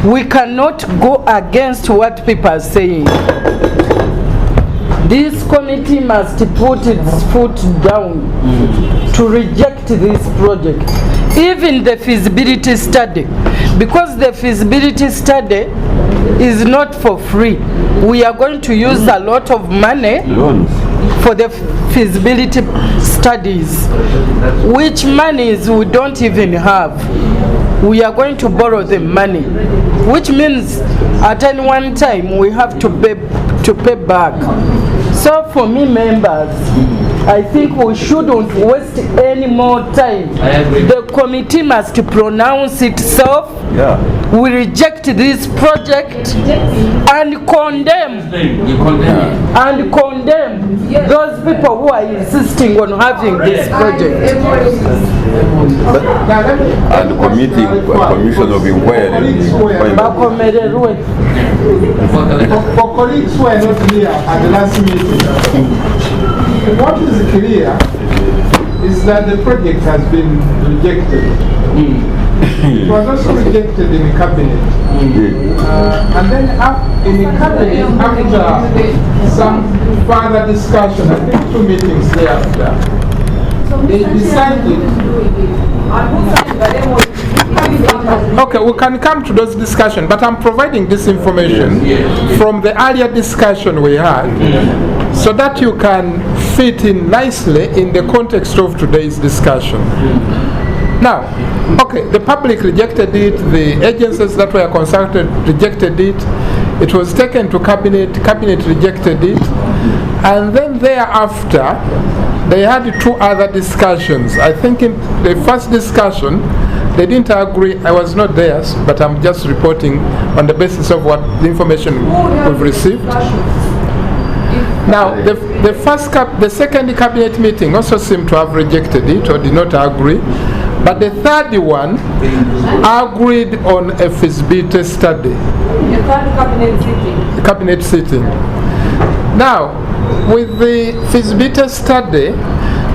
We cannot go against what people are saying. This committee must put its foot down to reject this project. Even the feasibility study, because the feasibility study is not for free. We are going to use a lot of money for the feasibility studies, which monies we don't even have. We are going to borrow the money, which means at any one time we have to pay back. So for me, members, I think we shouldn't waste any more time. I agree. The committee must pronounce itself. Yeah. We reject this project and condemn You condemn it. and condemn those people who are insisting on having this project. Now, let me- And commission of inquiry. Bakomererwe. For colleagues who were not here at the last meeting, what is clear is that the project has been rejected. It was also rejected in the cabinet. And then in the cabinet, after some further discussion, I think 2 meetings thereafter, they decided. Okay, we can come to those discussions, but I'm providing this information from the earlier discussion we had, so that you can fit in nicely in the context of today's discussion. Now, okay, the public rejected it, the agencies that were consulted rejected it, it was taken to cabinet, cabinet rejected it, and then thereafter, they had 2 other discussions. I think in the first discussion, they didn't agree. I was not there, but I'm just reporting on the basis of what the information we've received. Now, the second cabinet meeting also seemed to have rejected it or did not agree. But the third one agreed on a feasibility study. The third cabinet sitting. Now, with the feasibility study,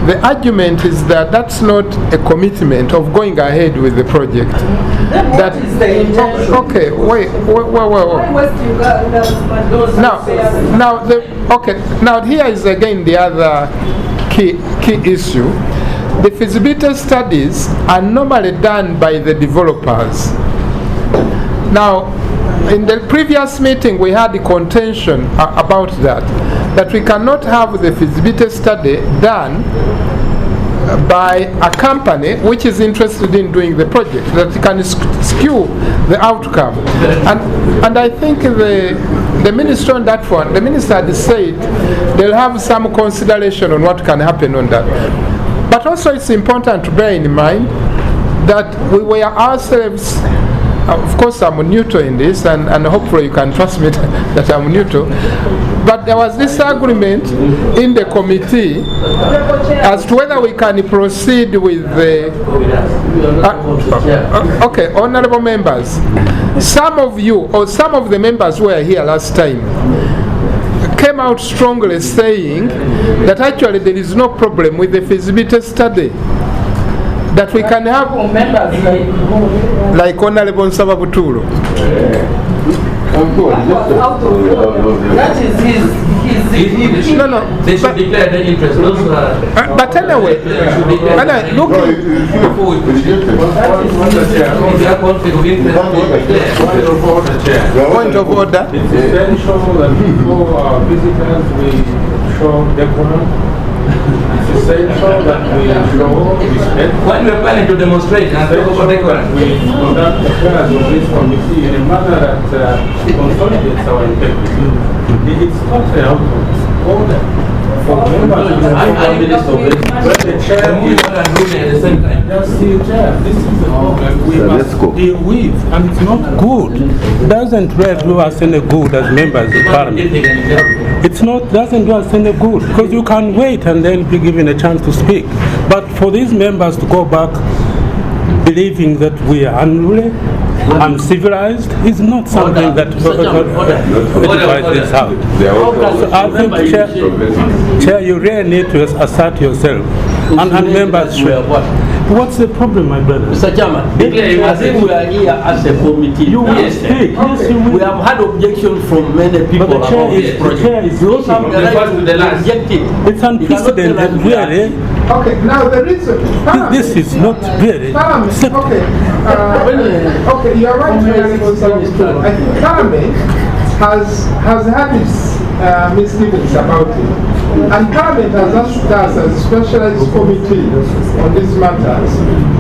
the argument is that that's not a commitment of going ahead with the project. That is the intention? Okay, wait. Now here is again the other key issue. The feasibility studies are normally done by the developers. Now, in the previous meeting we had the contention about that we cannot have the feasibility study done by a company which is interested in doing the project, that can skew the outcome. And I think the minister on that one, the minister had said they'll have some consideration on what can happen on that. But also it's important to bear in mind that we were ourselves, of course I'm neutral in this, and hopefully you can trust me that I'm neutral, but there was this agreement in the committee as to whether we can proceed with the... okay, honorable members, some of you, or some of the members who were here last time, came out strongly saying that actually there is no problem with the feasibility study, that we can have members like Honorable Nsababuturo. That is his No, They should but, declare their interest. Those who are but anyway, look, before we proceed. If you have conflict of interest, point of order. It's essential that before our visitors we show decorum. It's essential that we show respect. when we're planning to demonstrate and talk about decorum, We conduct affairs of this committee in a manner that consolidates our integrity. It's totally out of order for members I'm Minister of when the chair moving is on and moving at the same time. just the chair. This is the problem we let's go. must deal with, and it's not good. Doesn't really do us any good as members of parliament. It's not, doesn't do us any good, because you can wait and then be given a chance to speak. But for these members to go back believing that we are unruly, uncivilized, is not something that edifies this house. So I think, Chair, you really need to assert yourself. And members should. What's the problem, my brother? Mr. Chairman, I think we are here as a committee. You will Yes, speak. Yes, you will. we have had objections from many people But the chair about is- this the project. chair is- You also have the the right first to the to last. reject it. It's unprecedented, really. Okay, now the reason... This is not really Parliament, acceptable. okay, okay, you are right, Honorable Nsababuturo. I think Parliament has had its misgivings about it. And Parliament has asked us as a specialized committee on these matters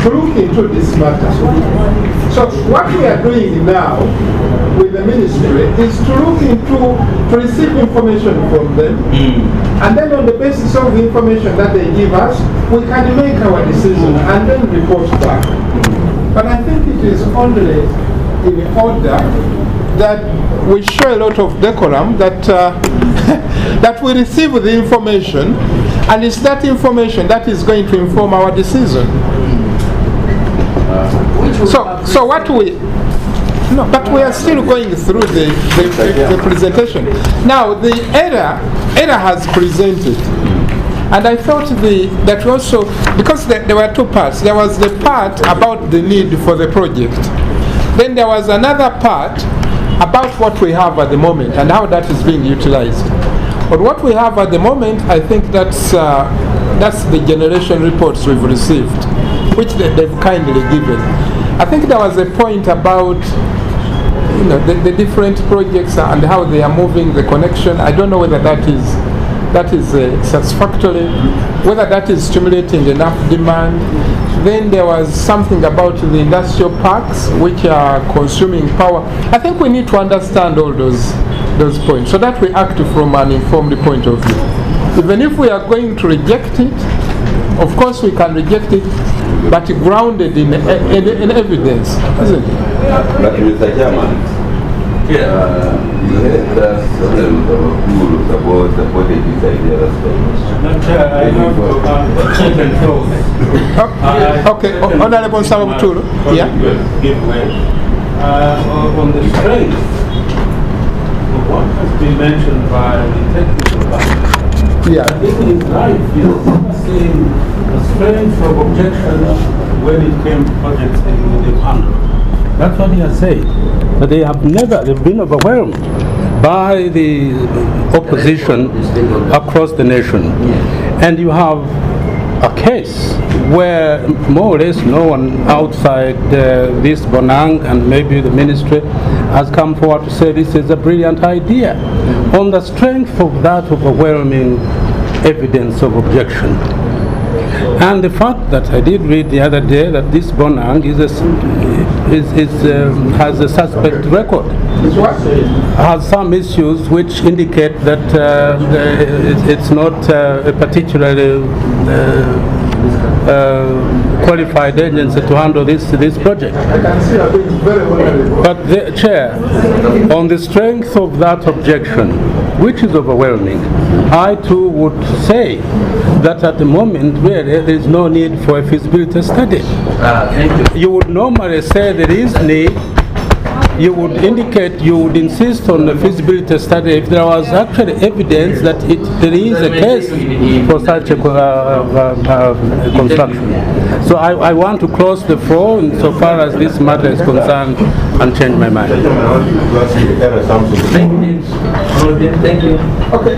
to look into this matter. So what we are doing now with the ministry is to look into, to receive information from them, and then on the basis of the information that they give us, we can make our decision and then report back. But I think it is only in order that we show a lot of decorum, that that we receive the information, and it's that information that is going to inform our decision. So what we... No, but we are still going through the presentation. Now, the ERA has presented. And I thought that also, because there were two parts. There was the part about the need for the project. Then there was another part about what we have at the moment and how that is being utilized. But what we have at the moment, I think that's the generation reports we've received, which they've kindly given. I think there was a point about the different projects and how they are moving, the connection. I don't know whether that is satisfactory, whether that is stimulating enough demand. Then there was something about the industrial parks which are consuming power. I think we need to understand all those points so that we act from an informed point of view. Even if we are going to reject it, of course we can reject it, but grounded in evidence, isn't it? But Mr. Chairman, you heard that Kuru supported this idea last time. Okay, Honorable Samabutulu. Yeah. On the strength of what has been mentioned by the technical panel, Yeah. I think it's right, never seen the strength of objection when it came to projects in the panel. That's what he has said. But they've been overwhelmed by the opposition across the nation. And you have a case where more or less no one outside this Bonang and maybe the ministry has come forward to say this is a brilliant idea on the strength of that overwhelming evidence of objection. And the fact that I did read the other day that this Bonang has a suspect record, has some issues which indicate that it's not a particularly qualified agency to handle this project. But the Chair, on the strength of that objection, which is overwhelming, I too would say that at the moment really there is no need for a feasibility study. Thank you. You would normally say there is need. You would indicate, you would insist on the feasibility study if there was actually evidence that there is a case for such a construction. So I want to close the floor insofar as this matter is concerned and change my mind. Thank you. Okay,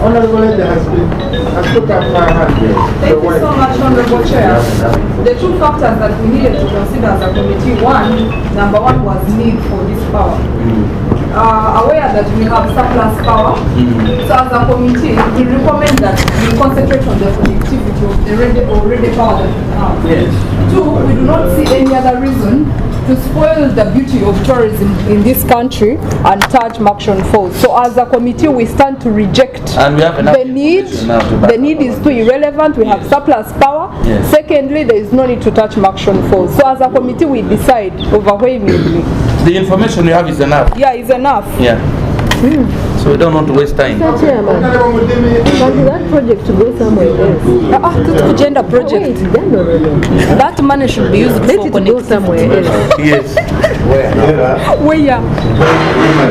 Honorable Lady has put up her hand. Thank you so much, Honorable Chair. The two factors that we needed to consider as a committee, number one was need for this power. Aware that we have surplus power, so as a committee, we recommend that we concentrate on the productivity of the already power that we have. Yes. Two, we do not see any other reason to spoil the beauty of tourism in this country and touch Action Falls. So as a committee, we stand to reject And we have enough the need. The need is too irrelevant. We have surplus power. Yes. Secondly, there is no need to touch Action Falls. So as a committee, we decide overwhelmingly. The information you have is enough. Yeah, it's enough. Yeah. So we don't want to waste time. Mr. Chairman, can that project go somewhere else? Agenda project. Wait, no. That money should be used Let for it go connectivity. somewhere else. Yes. Where?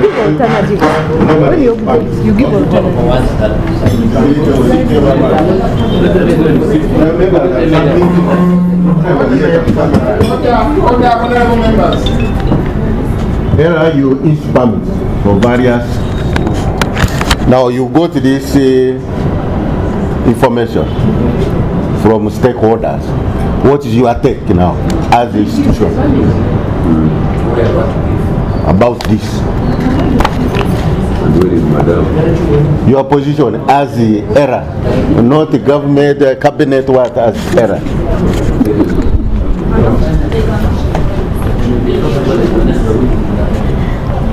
Give alternative. When you give alternative. Honorable members. Here are you each permits for various. Now you go to this information from stakeholders. What is your take now as an institution about this? Where is Madam? Your position as the error, not the government, cabinet what as error.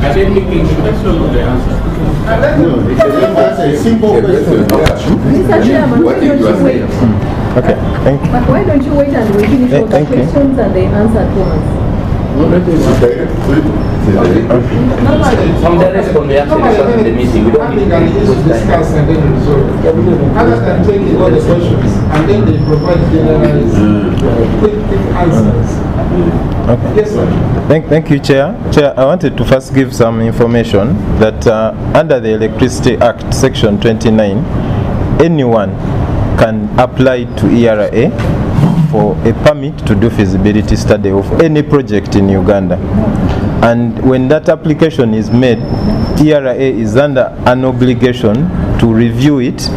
Are they making the question or the answer? That's a simple question. Mr. Chairman, What why did don't you you wait? say? Okay, thank you. But why don't you wait and we finish all the Thank you. questions and they answer at once? From the response, we actually in the meeting. We don't Nothing need can to just discuss and then resolve. Other than taking all the questions and then they provide generalized quick answers. Okay. Yes, sir. Thank you, Chair. Chair, I wanted to first give some information that under the Electricity Act, Section 29, anyone can apply to ERA for a permit to do feasibility study of any project in Uganda. And when that application is made, ERA is under an obligation to review it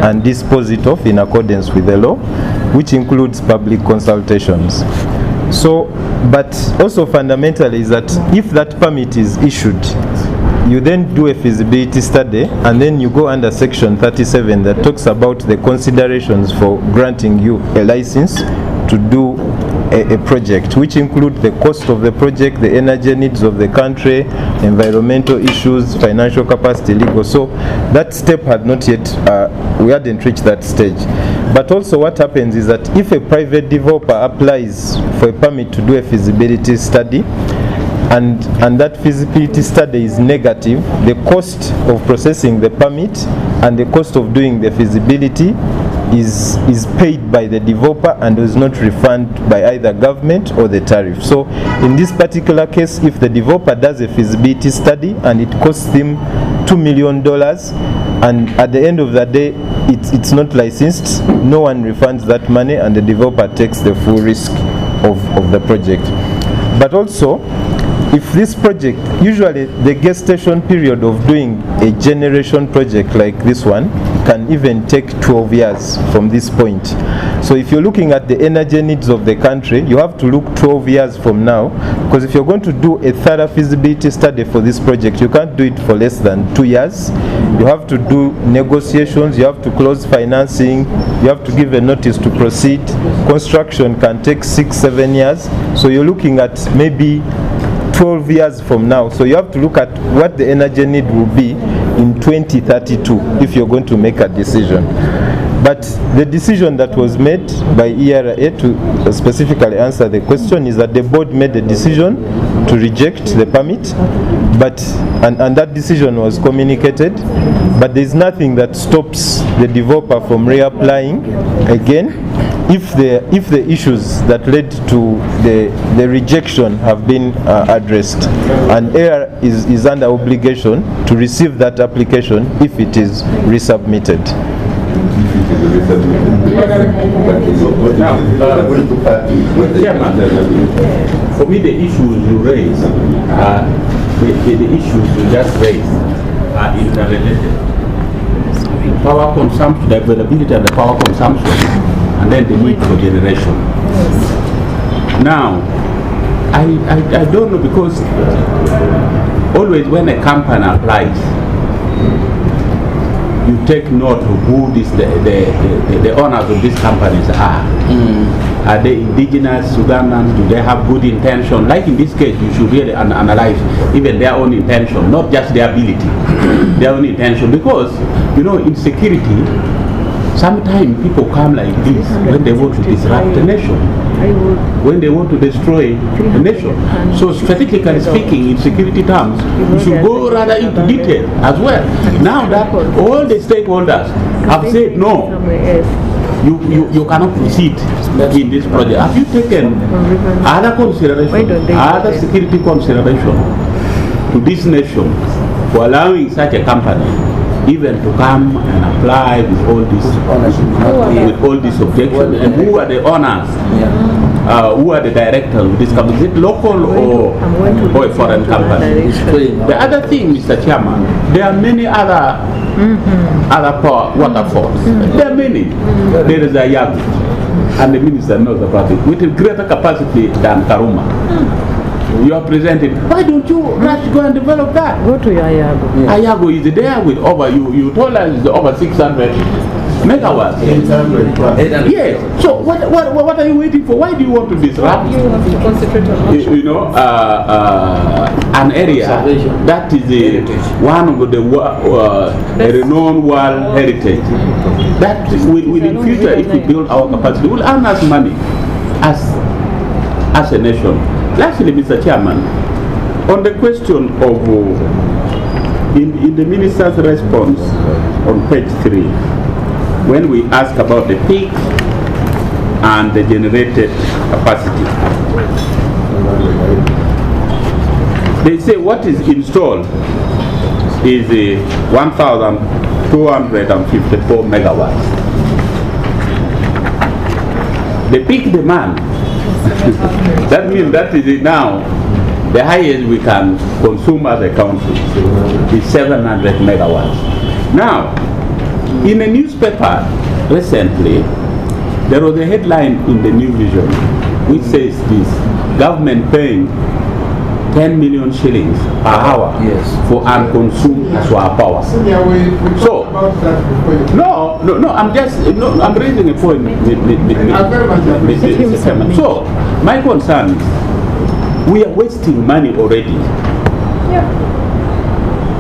and dispose it off in accordance with the law, which includes public consultations. So, but also fundamentally is that if that permit is issued, you then do a feasibility study and then you go under section 37 that talks about the considerations for granting you a license to do a project, which include the cost of the project, the energy needs of the country, environmental issues, financial capacity, legal. So that step had not yet, we hadn't reached that stage. But also what happens is that if a private developer applies for a permit to do a feasibility study, and that feasibility study is negative, the cost of processing the permit and the cost of doing the feasibility is paid by the developer and is not refunded by either government or the tariff. So in this particular case, if the developer does a feasibility study and it costs him $2 million, and at the end of the day it's not licensed, no one refunds that money and the developer takes the full risk of the project. But also, if this project, usually the gestation period of doing a generation project like this one can even take 12 years from this point. So if you're looking at the energy needs of the country, you have to look 12 years from now, because if you're going to do a thorough feasibility study for this project, you can't do it for less than 2 years. You have to do negotiations, you have to close financing, you have to give a notice to proceed. Construction can take 6-7 years. So you're looking at maybe 12 years from now. So you have to look at what the energy need will be in 2032 if you're going to make a decision. But the decision that was made by ERA, to specifically answer the question, is that the board made a decision to reject the permit, but and that decision was communicated, but there's nothing that stops the developer from reapplying again if the issues that led to the rejection have been addressed, and ERA is under obligation to receive that application if it is resubmitted. Chairman, for me the issues you raise, the issues you just raised are interrelated. Power consumption, the availability of the power consumption, and then the need for generation. Now, I don't know, because always when a company applies, you take note of who the owners of these companies are. Are they indigenous Ugandans? Do they have good intention? Like in this case, you should really analyze even their own intention, not just their ability, their own intention. Because, you know, in security, sometimes people come like this when they want to disrupt the nation, when they want to destroy the nation. So strategically speaking, in security terms, we should go rather into detail as well. Now that all the stakeholders have said no, you cannot proceed in this project. Have you taken other consideration, other security consideration to this nation for allowing such a company even to come and apply with all these objections? And who are the owners? Who are the directors of this company? Is it local or a foreign company? The other thing, Mr. Chairman, there are many other waterfalls. There are many. There is a Yagu, and the minister knows about it, with a greater capacity than Karuma. you are presenting. Why don't you rush go and develop that? Go to Ayago. Ayago is there with over, you told us it's over 600 megawatts. 800. Yes. So what are you waiting for? Why do you want to disrupt? You want to concentrate on You know, an area that is one of the renowned world heritage. That will in future, if we build our capacity, will earn us money as a nation. Lastly, Mr. Chairman, on the question of in the minister's response on page 3, when we ask about the peak and the generated capacity, they say what is installed is 1,254 megawatts. The peak demand, that means that is it now, the highest we can consume as a country is 700 megawatts. Now, in a newspaper recently, there was a headline in the New Vision which says this: government paying 10 million shillings per hour for unconsumed solar power. So, I'm raising a point. So, my concern is, we are wasting money already.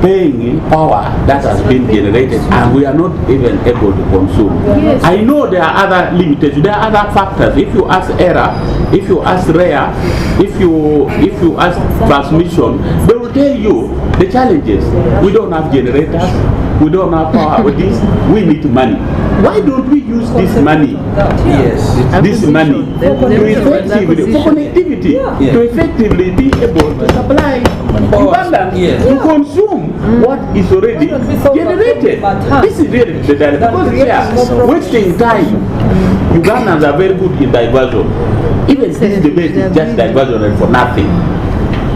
Paying in power that has been generated, and we are not even able to consume. I know there are other limitations, there are other factors. If you ask error, if you ask rare, if you ask transmission, they will tell you the challenges. We don't have generators, we don't have power with this, we need money. Why don't we use this money? This money to effectively, for connectivity, to effectively be able to supply Ugandans to consume what is already generated. This is really the dilemma. Because wasting time. Ugandans are very good in diversion. Even this debate is just diversion for nothing.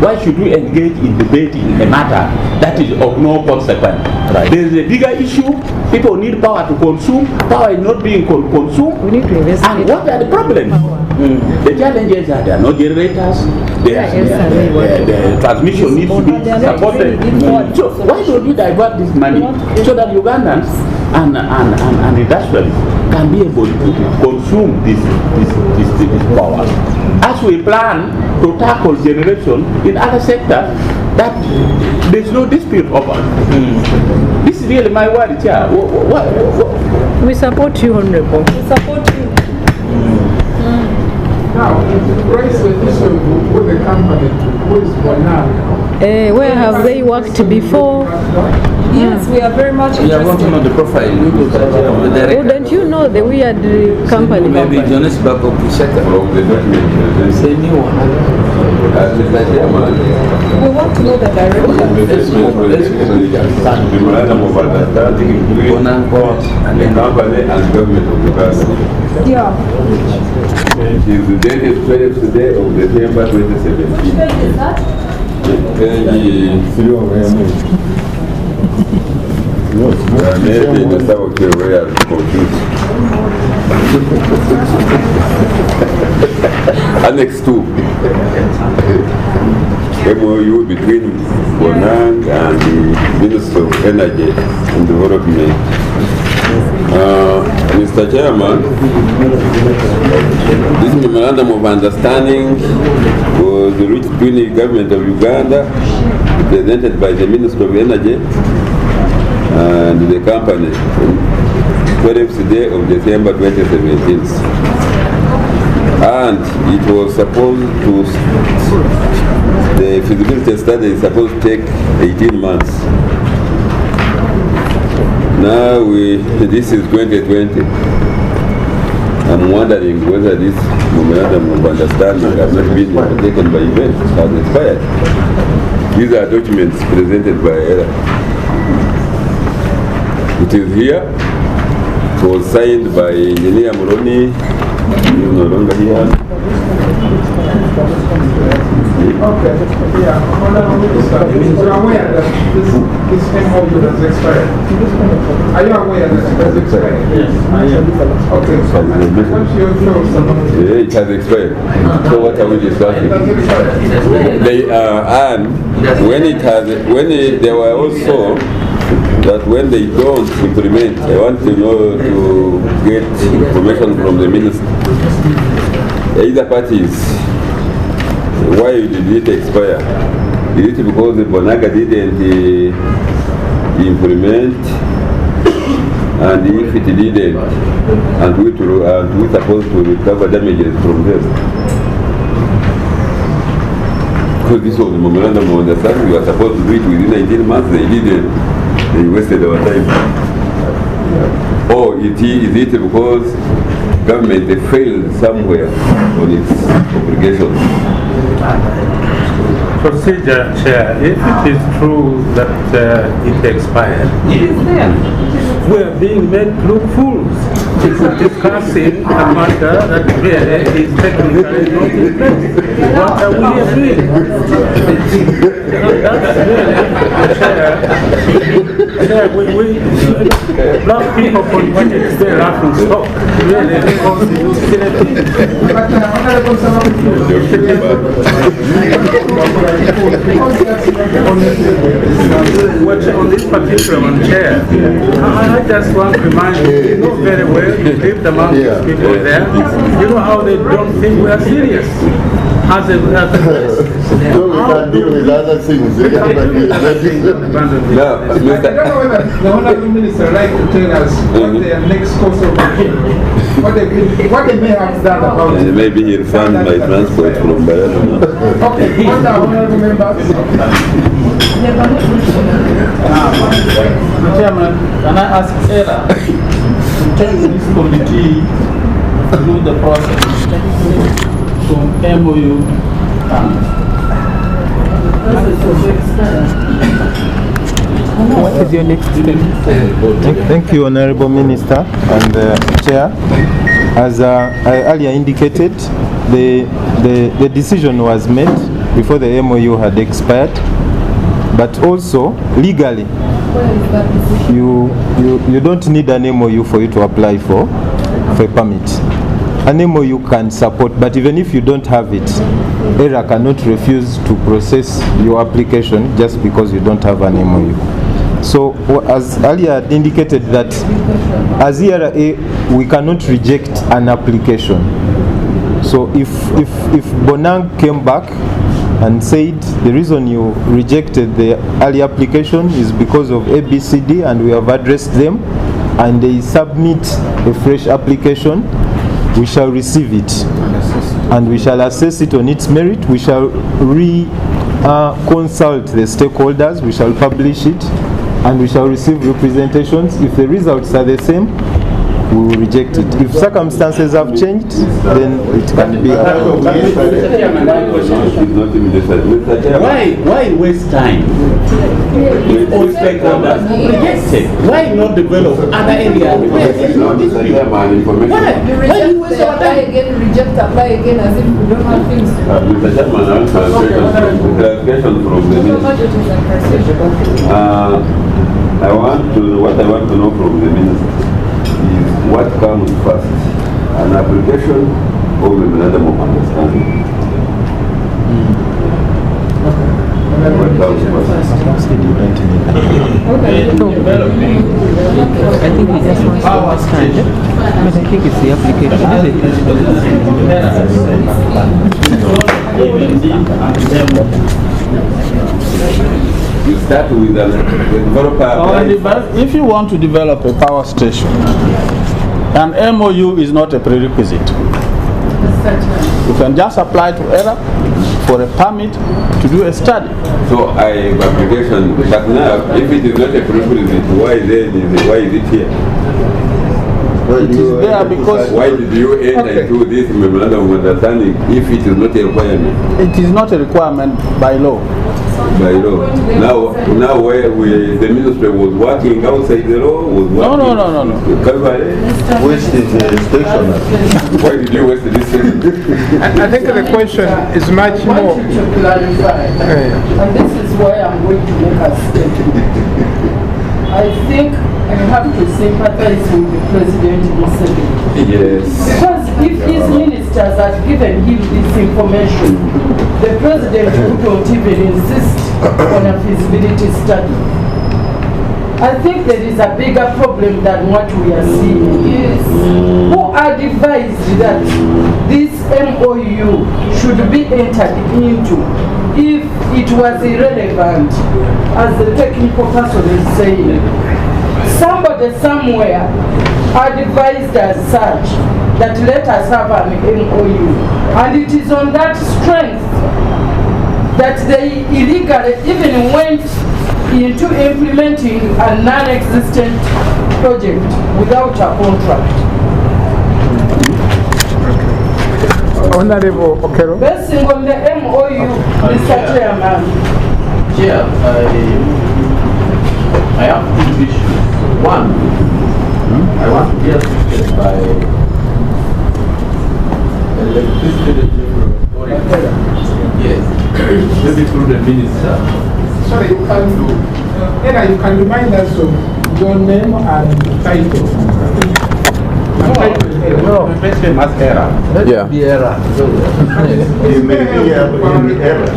Why should we engage in debating a matter that is of no consequence? There is a bigger issue. People need power to consume. Power is not being consumed. We need to invest. And what are the problems? The challenges are there are no generators. The transmission needs to be supported. So why don't we divert this money so that Ugandans and industrialists can be able to consume this power? As we plan to tackle generation in other sectors that there's no dispute over. This is really my worry, Chair. We support you, Honorable. We support you. Now, raise the issue with the company, who is Bonan. Where have they worked before? Yes, we are very much We are going to know interested. the profile of the director. Wouldn't you know the weird company? Maybe Johannesburg or Kusaka. From the document, Say new one. Mr. Chairman, We want to know the director. memorandum of understanding between the company and government of Uganda. Yeah. It is dated 12th day of December 2017. Maybe Mr. Okere are confused. Annex 2. MOU between Bonang and the Minister of Energy and Development. Mr. Chairman, this memorandum of understanding was reached between the government of Uganda, presented by the Minister of Energy and the company on 12th day of December 2017. And it was supposed to, the feasibility study is supposed to take 18 months. Now this is 2020. I'm wondering whether this memorandum of understanding has not been taken by events, has expired. These are documents presented by ERA. It is here. It was signed by Engineer Muloni. He is no longer here. Okay, yeah. Honorable Minister, you are aware that this MOU has expired. I Are you aware that it has expired? Yes, I am. Okay, so what's your thoughts about it? Yeah, it has expired. So what are we discussing? There were also that when they don't implement, I want to know to get information from the minister. Either parties, why did it expire? Is it because the Bonaga didn't implement? And if it didn't, and we supposed to recover damages from them? Because this was the memorandum of understanding, we were supposed to do it within 19 months, they didn't. They wasted our time. Or is it because government they failed somewhere on its obligations? Procedure, Chair, if it is true that it expired, we are being made to look fools discussing a matter that really is technically not in place. What are we here doing? That's really, Chair, we black people continue to stay laughing stock, really, because it's still a thing. On this particular one, Chair, I just want to remind you, you know very well, you lived among these people there, you know how they don't think we are serious. As a So we can deal with other things. I don't know whether the Honorable Minister would like to tell us what their next course of action, what they may have done about it. Maybe he'll fund my transport from Bayelsa. Okay, what the Honorable members? Chairman, can I ask Ella to take this committee through the process from MOU and What is your next step? Thank you, Honorable Minister and Chair. As I earlier indicated, the decision was made before the MOU had expired, but also legally, you don't need an MOU for you to apply for a permit. An MOU can support, but even if you don't have it, ERA cannot refuse to process your application just because you don't have an MOU. So, as earlier indicated that as ERA, we cannot reject an application. So, if Bonang came back and said the reason you rejected the early application is because of ABCD and we have addressed them, and they submit a fresh application, we shall receive it and we shall assess it on its merit. We shall consult the stakeholders, we shall publish it, and we shall receive representations. If the results are the same, we will reject it. If circumstances have changed, then it can be Why waste time? If all stakeholders rejected, why not develop other areas where there is no dispute? Why you waste our time? Apply again as if we don't have things. Mr. Chairman, I want clarification from the minister. What I want to know from the minister is what comes first, an application or memorandum of understanding? What comes first? I think he just wants to understand. But I think it's the application, You start with the developer. if you want to develop a power station, an MOU is not a prerequisite. You can just apply to ERA for a permit to do a study. So I have application, but now if it is not a prerequisite, why is it here? It is there because Why did you enter into this memorandum of understanding if it is not a requirement? it is not a requirement by law. By law. Now where the ministry was working outside the law, was working. No. Waste is stationary. Why did you waste this session? I think the question is much I more. want you to clarify, and this is why I'm going to make a statement. I think I have to sympathize with the President Museveni. Yes. Because if his ministers had given him this information, the President wouldn't even insist on a feasibility study. I think there is a bigger problem than what we are seeing. Yes. Who advised that this MOU should be entered into if it was irrelevant, as the technical person is saying? Somebody somewhere advised as such that let us have an MOU, and it is on that strength that they illegally even went into implementing a non-existent project without a contract. Honorable Okero. Basing on the MOU, Mr. Chairman. Chair, I have two issues. One, I want to be assisted by electricity authority. Yes, maybe through the minister. Sorry, you can remind us of your name and title. No, question must error. Yeah. The error. You may be in error.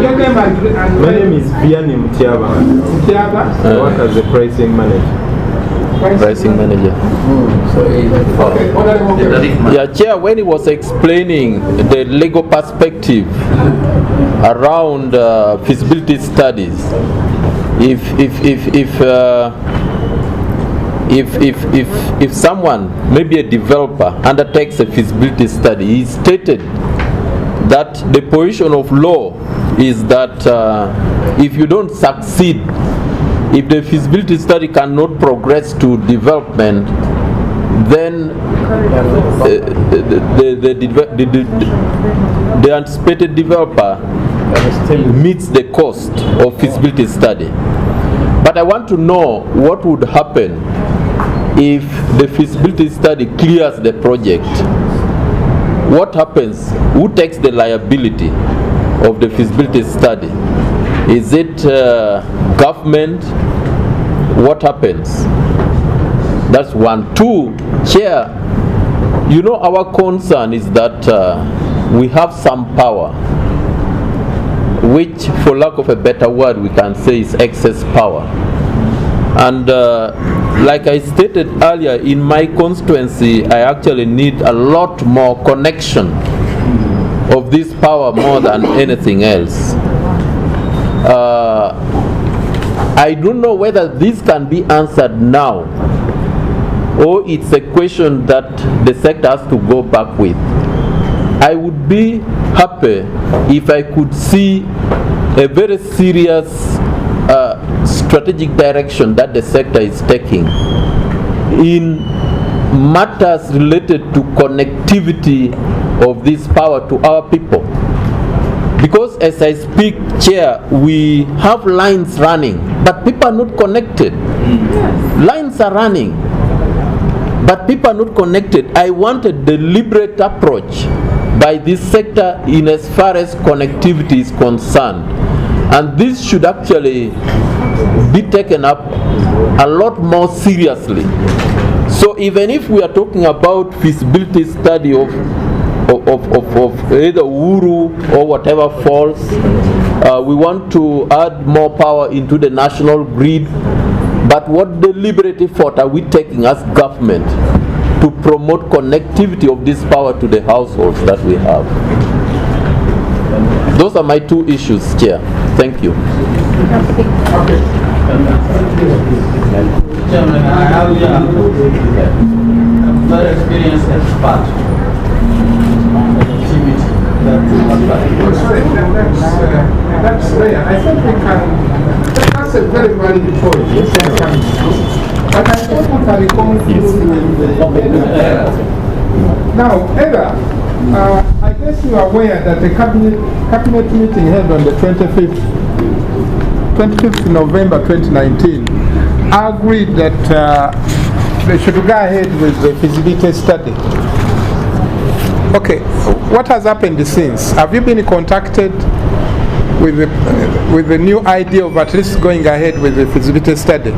Your name and My name is Vianney Mutiaba. Tiaba. I work as a pricing manager. Pricing manager. Yeah, Chair, when he was explaining the legal perspective around feasibility studies, if someone, maybe a developer, undertakes a feasibility study, he stated that the position of law is that if you don't succeed, if the feasibility study cannot progress to development, then the anticipated developer meets the cost of feasibility study. But I want to know what would happen if the feasibility study clears the project. What happens? Who takes the liability of the feasibility study? Is it government? What happens? That's one. Two, Chair, you know our concern is that we have some power, which for lack of a better word we can say is excess power. And like I stated earlier, in my constituency I actually need a lot more connection of this power more than anything else. I don't know whether this can be answered now or it's a question that the sector has to go back with. I would be happy if I could see a very serious strategic direction that the sector is taking in matters related to connectivity of this power to our people. Because as I speak, Chair, we have lines running, but people are not connected. Lines are running, but people are not connected. I want a deliberate approach by this sector in as far as connectivity is concerned. And this should actually be taken up a lot more seriously. So even if we are talking about feasibility study of either Uru or whatever falls, we want to add more power into the national grid. But what deliberate effort are we taking as government to promote connectivity of this power to the households that we have? Those are my two issues, Chair. Thank you. Chairman, I have a very experienced expert on the activity That's rare. I think we can. That's a very valid point. Yes, I can. But I think we can reconsider now, Eda, I guess you are aware that the cabinet meeting held on the 25th November 2019 agreed that they should go ahead with the feasibility study. Okay, what has happened since? Have you been contacted with the new idea of at least going ahead with the feasibility study,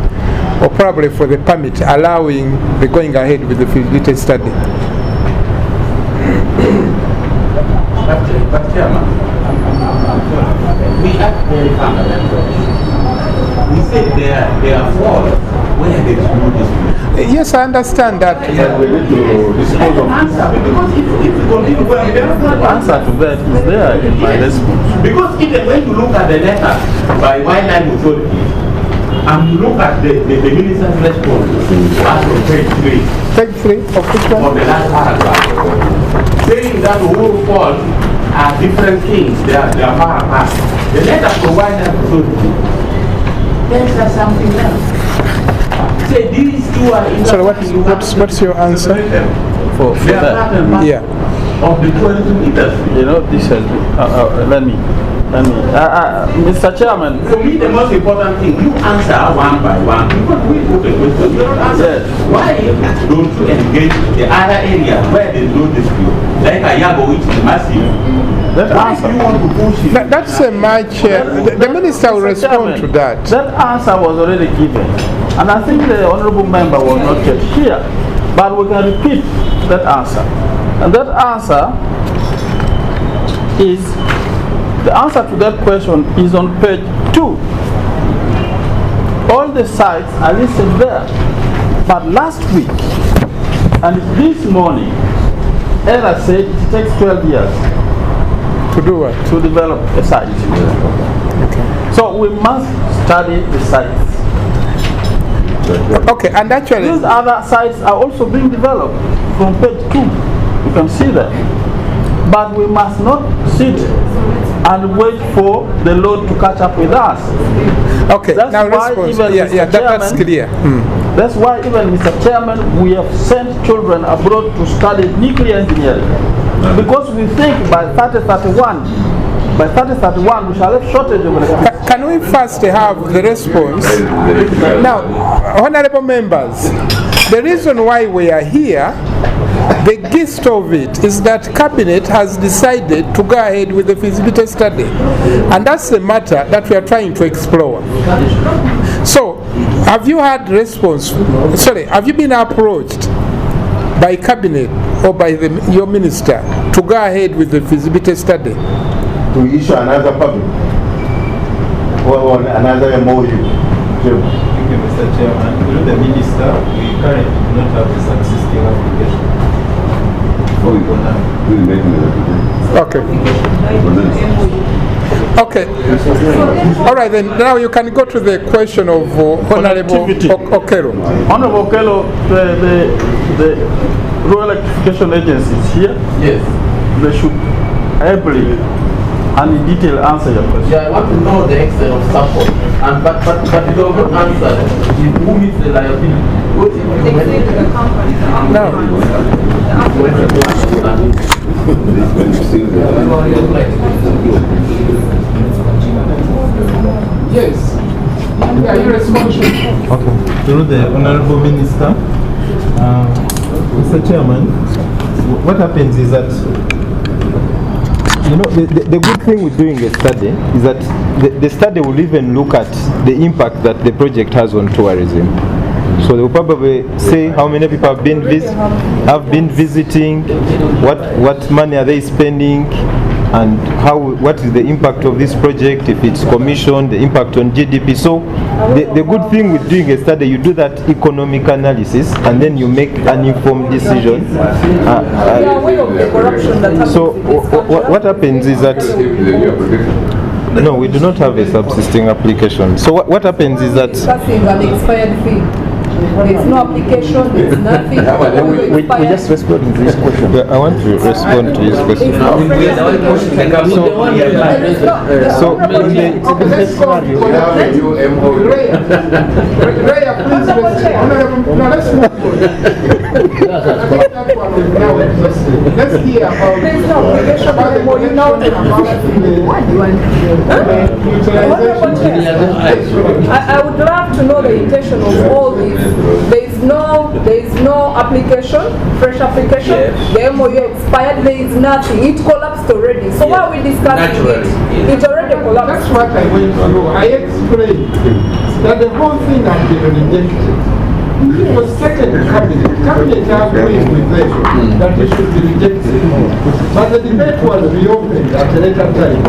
or probably for the permit allowing the going ahead with the feasibility study. But Chairman, we act very fundamental. We say there are flaws where there is no dispute. Yes, I understand that. We need to dispose of answer, because if we continue going, there is no Answer to that is there in my response. Because even when you look at the letter by Wildlife Authority, and you look at the minister's response as from page 3. Page 3 of which one? On the last paragraph, saying that the whole fault are different things, they are far apart. The letter from Wildlife Authority tells us something else. Say these two are in Sorry, what's your answer? For they are that. part and parcel Yeah. of the tourism industry. You know, this has been, let me, Mr. Chairman. For me, the most important thing, you answer one by one. Because we put a question, you don't answer. Yes. Why don't you engage the other areas where there is no dispute, like Ayago, which is massive? Why do you want to push it? That's a much. The minister will Mr. respond Chairman, to that. That answer was already given. And I think the honorable member was not yet here. But we can repeat that answer. And that answer is, the answer to that question is on page 2. All the sites are listed there. But last week, and this morning, ERA said it takes 12 years To do what? to develop a site. So we must study the sites. Okay, and actually, These other sites are also being developed from page 2. You can see that. But we must not sit and wait for the load to catch up with us. okay, That's now why response. even Yeah, Mr. yeah, that's Chairman- clear. That's why even, Mr. Chairman, we have sent children abroad to study nuclear engineering. Because we think by 2031, we shall have shortage of electricity. Can we first have the response? Now, honorable members, the reason why we are here, the gist of it is that Cabinet has decided to go ahead with the feasibility study. And that's the matter that we are trying to explore. So, have you had response? Sorry, have you been approached by Cabinet or by your minister to go ahead with the feasibility study? To issue another permit or another MOU. Thank you, Mr. Chairman. Through the minister, we currently do not have a subsisting application. Okay. Okay. All right, then now you can go to the question of Honorable Okelo. Honorable Okello, the Rural Electrification Agency is here. Yes. They should ably and in detail answer your question. Yeah, I want to know the extent of support. And but you have not answered. Who meets the liability? What if you went to the company? Yes. Yeah, you respond. Okay. Through the Honorable Minister, Mr. Chairman, what happens is that, you know, the good thing with doing a study is that the study will even look at the impact that the project has on tourism. So they'll probably say how many people have been visiting, what money are they spending, and what is the impact of this project if it's commissioned, the impact on GDP. So the good thing with doing a study, you do that economic analysis and then you make an informed decision. So what happens is that, no, we do not have a subsisting application. So what happens is that It's no application, it's nothing. we just respond to this question. Yeah, I want to respond to his question. So let's hear about There is no application about the for you now. connection about the utilization. I would love to know the intention of all this. There is no application, fresh application. The MOU expired. There is nothing. It collapsed already. So why are we discussing it? It already collapsed. That's what I went through. I explained that the whole thing had been rejected. It was taken to cabinet. Cabinet agreed with them that it should be rejected. But the debate was reopened at a later time.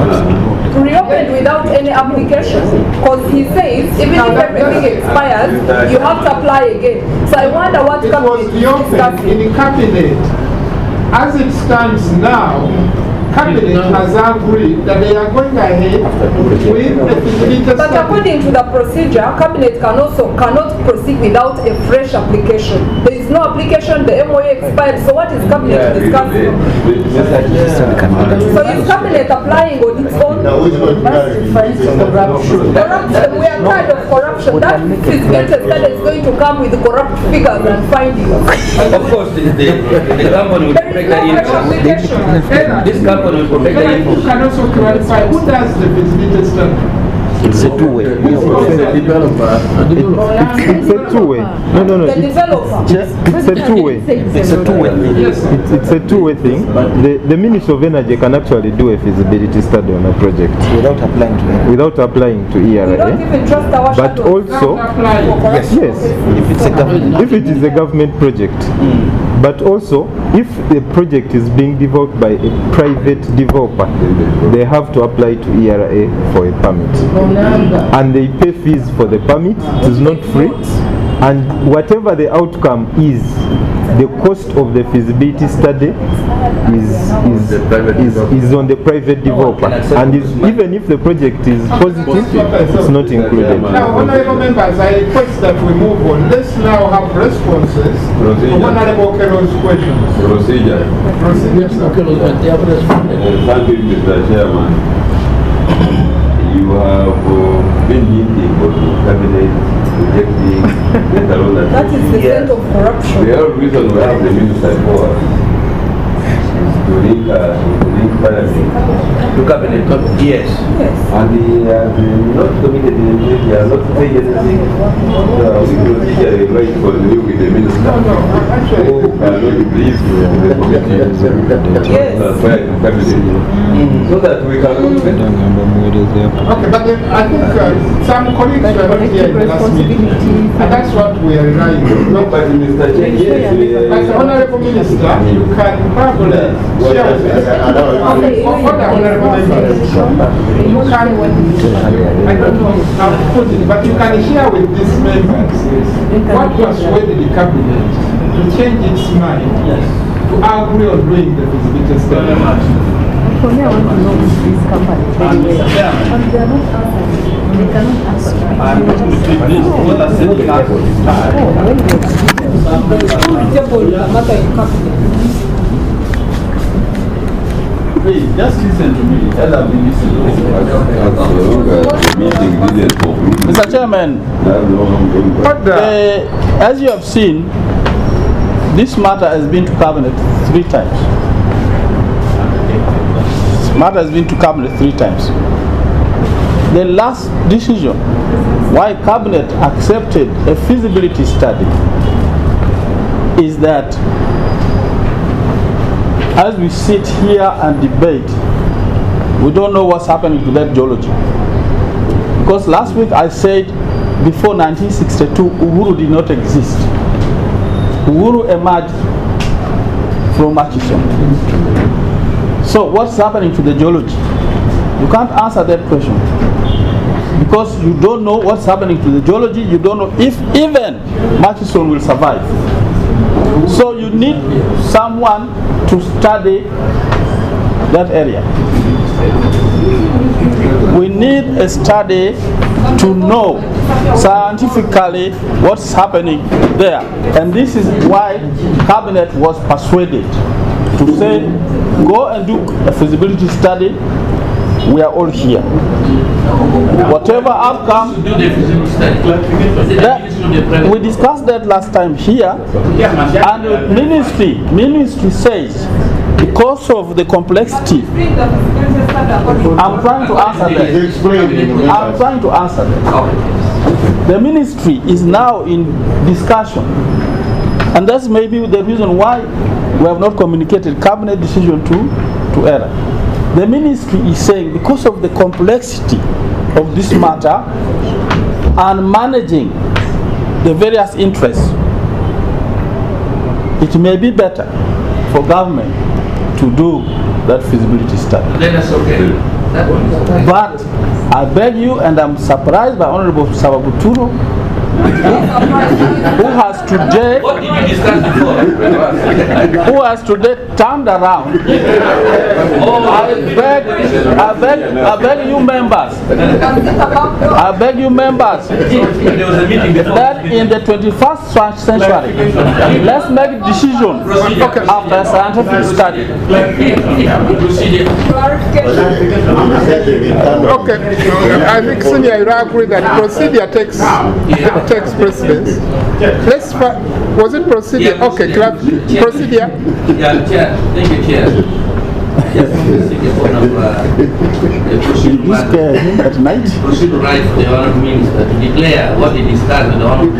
Reopened without any application, because he says even if everything expires, you have to apply again. So I wonder what It was cabinet is reopened discussing. in the cabinet. As it stands now, cabinet has agreed that they are going ahead with the feasibility But study. according to the procedure, cabinet cannot proceed without a fresh application. There is no application, the MOA expired, so what is cabinet discussing? So is cabinet applying on its own? Corruption, we are tired of corruption. That feasibility study is going to come with corrupt figures and findings. Of course, the company will There protect is no fresh the application. This company will protect the Then you can also clarify who does the feasibility study. It's a two-way. It's a two-way. No. The developer. It's a two-way. It's a two-way. It's a two-way thing. The Ministry of Energy can actually do a feasibility study on a project Without applying to it. without applying to We don't ERA. even trust our But shadow. also, yes, If it's a government. if it is a government project. But also, if the project is being developed by a private developer, they have to apply to ERA for a permit. And they pay fees for the permit. It is not free. And whatever the outcome is, the cost of the feasibility study is on the private developer. And even if the project is positive, it's not included. Now, honorable members, I request that we move on. Let's now have responses to Honorable Kero's questions. Procedure. Thank you, Mr. Chairman. You have been hinting for the cabinet rejecting the law That is the scent of corruption. The whole reason we have the minister for is to link parliament. to cabinet. Yes. And they have not committed anything, they are not saying anything. We procedure a right for the with the minister. Who cannot brief the committee. That's why the cabinet. So that we can Okay, but then I think some colleagues were not here in the last meeting, and that's what we are relying on. No, but Mr. Chair, yes, As the Honorable Minister, you can probably share with us. Other Honorable Members, you can, I don't know how to put it, but you can share with these members what persuaded the cabinet to change its mind to agree on doing the feasibility study. For me, I want to know this company. And they are not answering. They cannot answer. Please, just listen to me. As I've been listening. Mr. Chairman, as you have seen, this matter has been to cabinet 3 times. Matter has been to cabinet 3 times. The last decision why cabinet accepted a feasibility study is that as we sit here and debate, we don't know what's happening to that geology. Because last week I said before 1962 Uhuru did not exist. Uhuru emerged from Murchison. So what's happening to the geology? You can't answer that question because you don't know what's happening to the geology. You don't know if even Murchison will survive. So you need someone to study that area. We need a study to know scientifically what's happening there. And this is why cabinet was persuaded to say, go and do a feasibility study we are all here. Whatever outcome, we discussed that last time here, and the ministry says, because of the complexity, I'm trying to answer that. The ministry is now in discussion, and that's maybe the reason why we have not communicated cabinet decision to ERA. The ministry is saying, because of the complexity of this matter and managing the various interests, it may be better for government to do that feasibility study. Then that's okay. That one is okay. But I beg you, and I'm surprised by Honorable Sababuturo, who has today, What did you discuss before? who has today turned around. I beg you members, There was a meeting before. that in the 21st century, let's make a decision after a scientific study. Okay, I think Senior, you agree that procedure takes precedence. Was it procedure? Okay, procedure. Yeah, Chair. Thank you, Chair. Yes, At night? procedural right for the Honourable Minister to declare what he discussed with the Honourable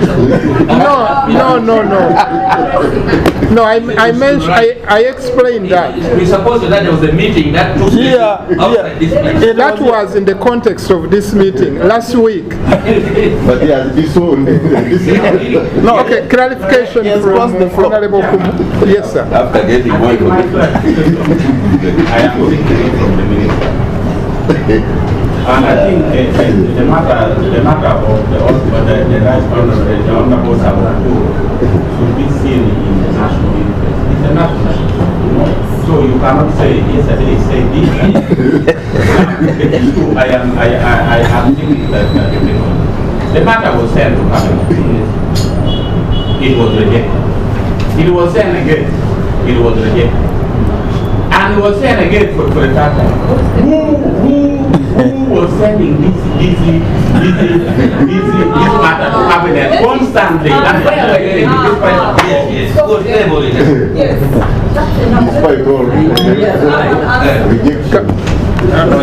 No, I mentioned, I explained that. We suppose that there was a meeting that took place outside this place. That was in the context of this meeting last week. But yeah, this one. No, okay, clarification from Honorable Kumu. Yes, sir. After getting more information. I am thinking from the minister. And I think the matter of the right honourable Sababuturo should be seen in the national interest. It's a national issue. So you cannot say yesterday he said this. I am thinking that the matter was sent to cabinet. It was rejected. It was sent again. It was rejected. And he was saying again for the third time, who was sending this matter to cabinet constantly? And when we are getting this question, yes, go table it. Yes.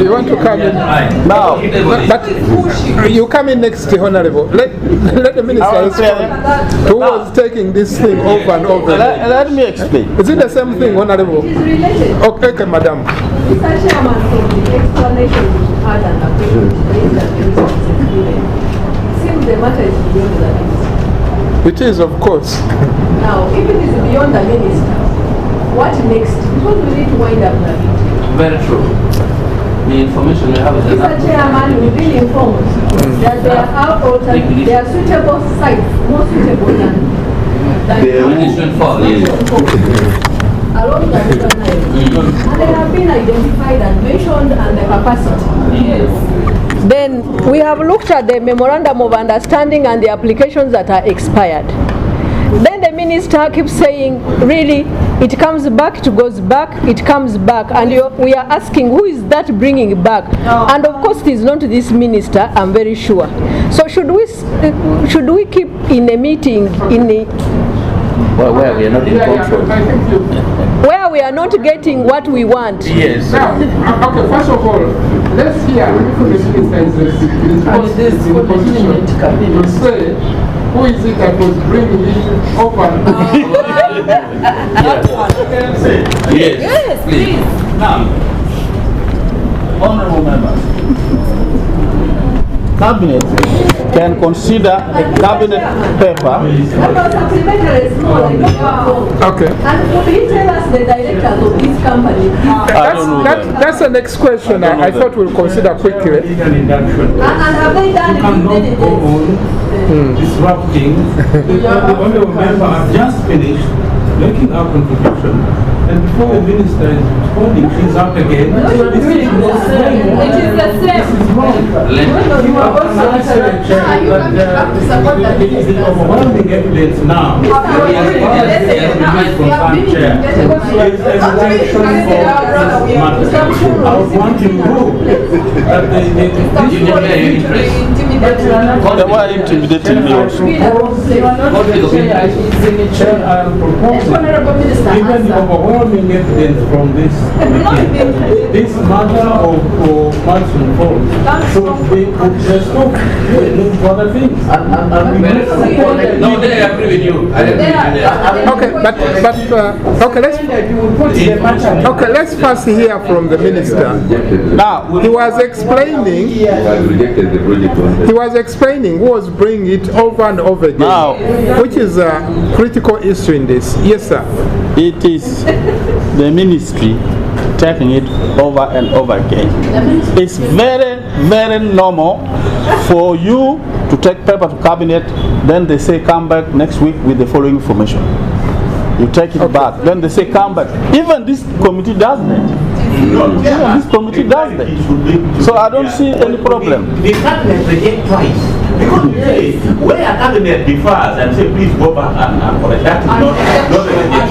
You want to come in? Now, but you come in next, Honorable. Let the minister explain who was taking this thing over and over. Let me explain. Is it the same thing, Honorable? It is related. Okay, madam. Mr. Chairman, from the explanation we had and the question raised that there is executed, it seems the matter is beyond the minister. It is, of course. Now, if it is beyond the minister, what next? Because we need to wind up the meeting. Very true. The information we have is Mr. enough. Chairman, we've been informed that there are suitable sites, more suitable than Condition 4, yes. along the river Nile. And they have been identified and mentioned and the capacity. Yes. Then we have looked at the memorandum of understanding and the applications that are expired. Then the minister keeps saying, really, it comes back, it goes back, it comes back. And we are asking, who is that bringing back? And of course, it is not this minister, I'm very sure. So should we keep in a meeting Well, where we are not in control. where we are not getting what we want? Yes. Now, okay, first of all, let's hear if the minister is in position to say who is it that was bringing it over. Yes, please. Now, honorable members, cabinet can consider a cabinet paper. Okay. And could you tell us the directors of this company? That's the next question I thought we'll consider quickly. And have they done it? Disrupting. The honorable member has just finished making our contribution, and before the minister is responding, she's up again. It is the same. This is wrong. You are also the secretary that the overwhelming evidence now from some chair is extension of this matter. I was wanting to that They were intimidating me also. Even the overwhelming evidence from this committee, this matter of Martin Falls, so there's no other things. No, they agree with you. Okay, let's first hear from the minister. Now, He was explaining. He has rejected the project on He was explaining who was bringing it over and over again, Now- which is a critical issue in this. Yes, sir. it is the ministry taking it over and over again. It's very, very normal for you to take paper to cabinet, then they say come back next week with the following information. You take it back, then they say come back. Even this committee does that. Even this committee does that. So I don't see any problem. The cabinet reject twice. Because you say, where a cabinet differs and say, please go back and correct. That is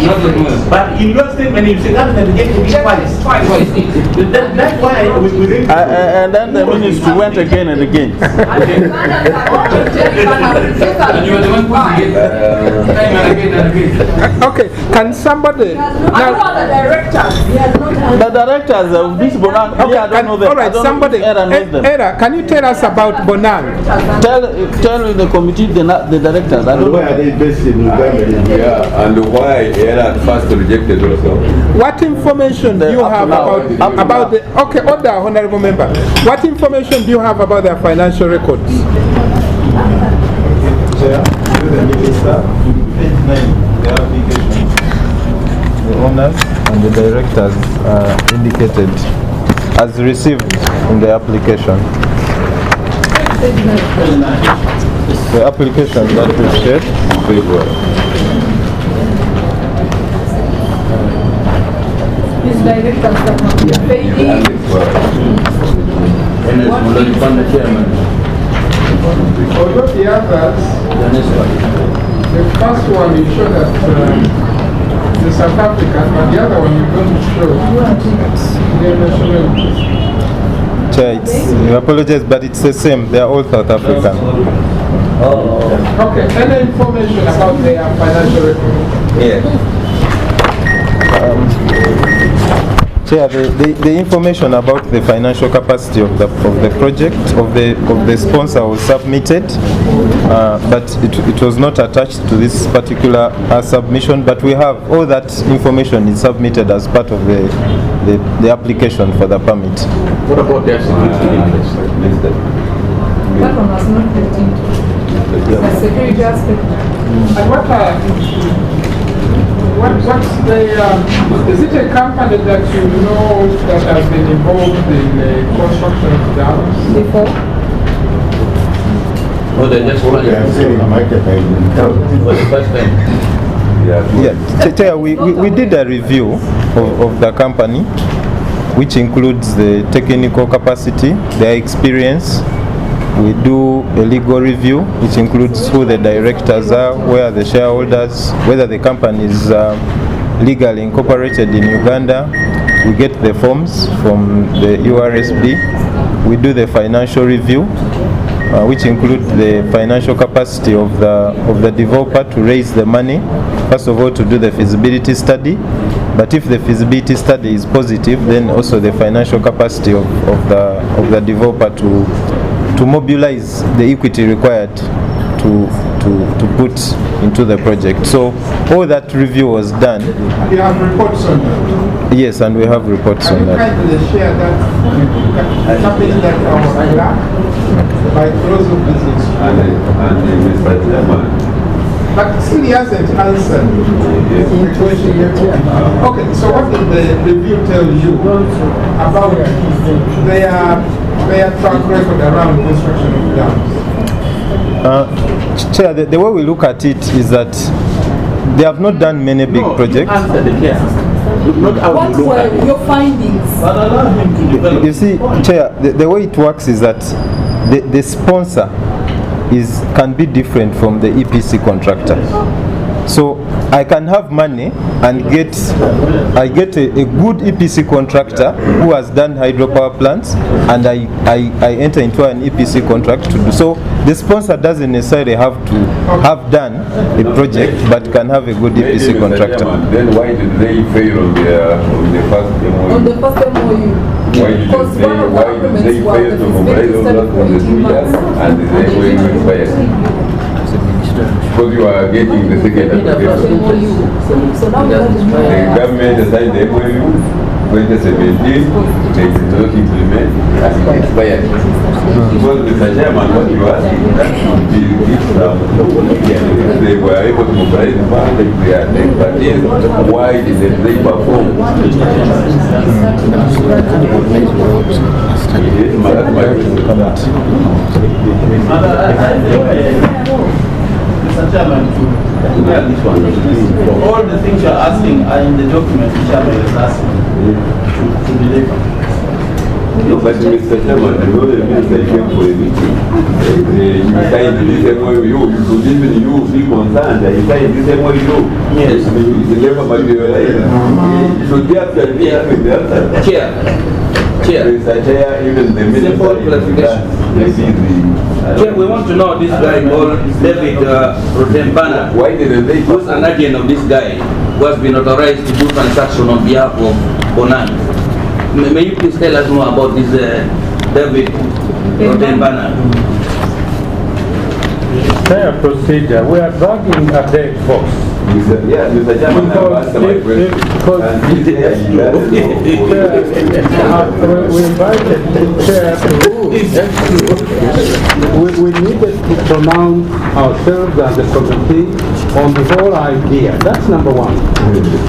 not the rule. But in your statement, you say cabinet rejected it twice. That's why we think. And then the ministry went again and again. And you are the one putting it time and again and again. Okay, can somebody now? the directors, he has not had. The directors of this Bonang, I don't know them. All right, I don't somebody. know if Era knows them. Era, can you tell us about Bonang? Tell the committee, the directors. I don't know. Where are they based in Uganda? Yeah, and why ERA first rejected also? What information do you have about the? Okay, order, honorable member. What information do you have about their financial records? Chair, to the minister, page 9, the application. The owners and the directors are indicated as received in the application. The application that we shared. These directors that have been paid. Although the others, the first one you showed that the South African, but the other one you don't show their nationalities. Chair, I apologize, but it's the same. They are all South African. Okay, any information about their financial record? Yes. Chair, the information about the financial capacity of the project of the sponsor was submitted, but it was not attached to this particular submission. But we have all that information is submitted as part of the application for the permit. What about their security interest? That one was not built into the security aspect. And what's the, is it a company that you know that has been involved in the construction of dams? Before? Oh, they just want They are selling a market for the first time. Yeah, Chair, we did a review of the company, which includes the technical capacity, their experience. We do a legal review, which includes who the directors are, where are the shareholders, whether the company is legally incorporated in Uganda. We get the forms from the URSB. We do the financial review, which include the financial capacity of the developer to raise the money. First of all, to do the feasibility study. But if the feasibility study is positive, then also the financial capacity of the developer to mobilize the equity required to put into the project. So all that review was done. You have reports on that? Yes, and we have reports on that. Can you kindly share that company that was by close of business? And Mr. Chairman. But still he hasn't answered the question yet. Okay, so what did the review tell you about their track record around construction of dams? Chair, the way we look at it is that they have not done many big projects. What were your findings? You see, Chair, the way it works is that the sponsor can be different from the EPC contractor. So I can have money and get a good EPC contractor who has done hydropower plants, and I enter into an EPC contract to do so. The sponsor doesn't necessarily have to have done a project, but can have a good EPC contractor. Then why did they fail on the first MOU? On the first MOU. Why did they fail to mobilize all that for the 2 years and the MOU expired? Because you are getting the second application. The government assigned the MOU 2017, they did not implement, and it expired. Because Mr. Chairman, what you are asking, that should be they were able to mobilize the fund, they are expertise, why did they perform? Mr. Chairman, this one. All the things you are asking are in the document the Chairman is asking to deliver. No, but Mr. Chairman, you know the minister came for a meeting. You signed this MOU, you could even be concerned that you signed this MOU. Yes. I mean, it's never materialized. You should be actually having the answer. Chair. Mr. Chair, even the minister. Simple clarification. Chair, we want to know this guy called David Rotembana. Why didn't they? Who's an agent of this guy who has been authorized to do transaction on behalf of Bonan. May you please tell us more about this David Rotembana? Fair procedure. We are dragging a dead horse. Mr. Chairman, answer my question. We invited the chair to we needed to pronounce ourselves as a committee on the whole idea. That's number one.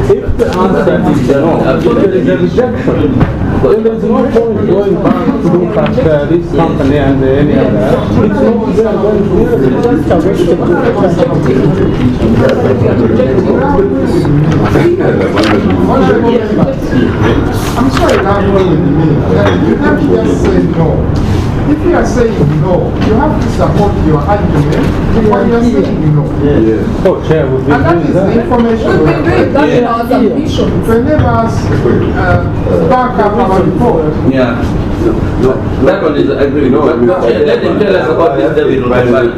If the answer is no, if there is a rejection, then there is no point going back to look at this company and any other. It's not there going to I'm sorry, you can't just say no. If you are saying no, you have to support your argument when you are saying no. Oh, Chair, we've been and that is the information We've been doing that in our submission. They never back up our report. Yeah. That one is agree. No, let him tell us about this David Rotembana.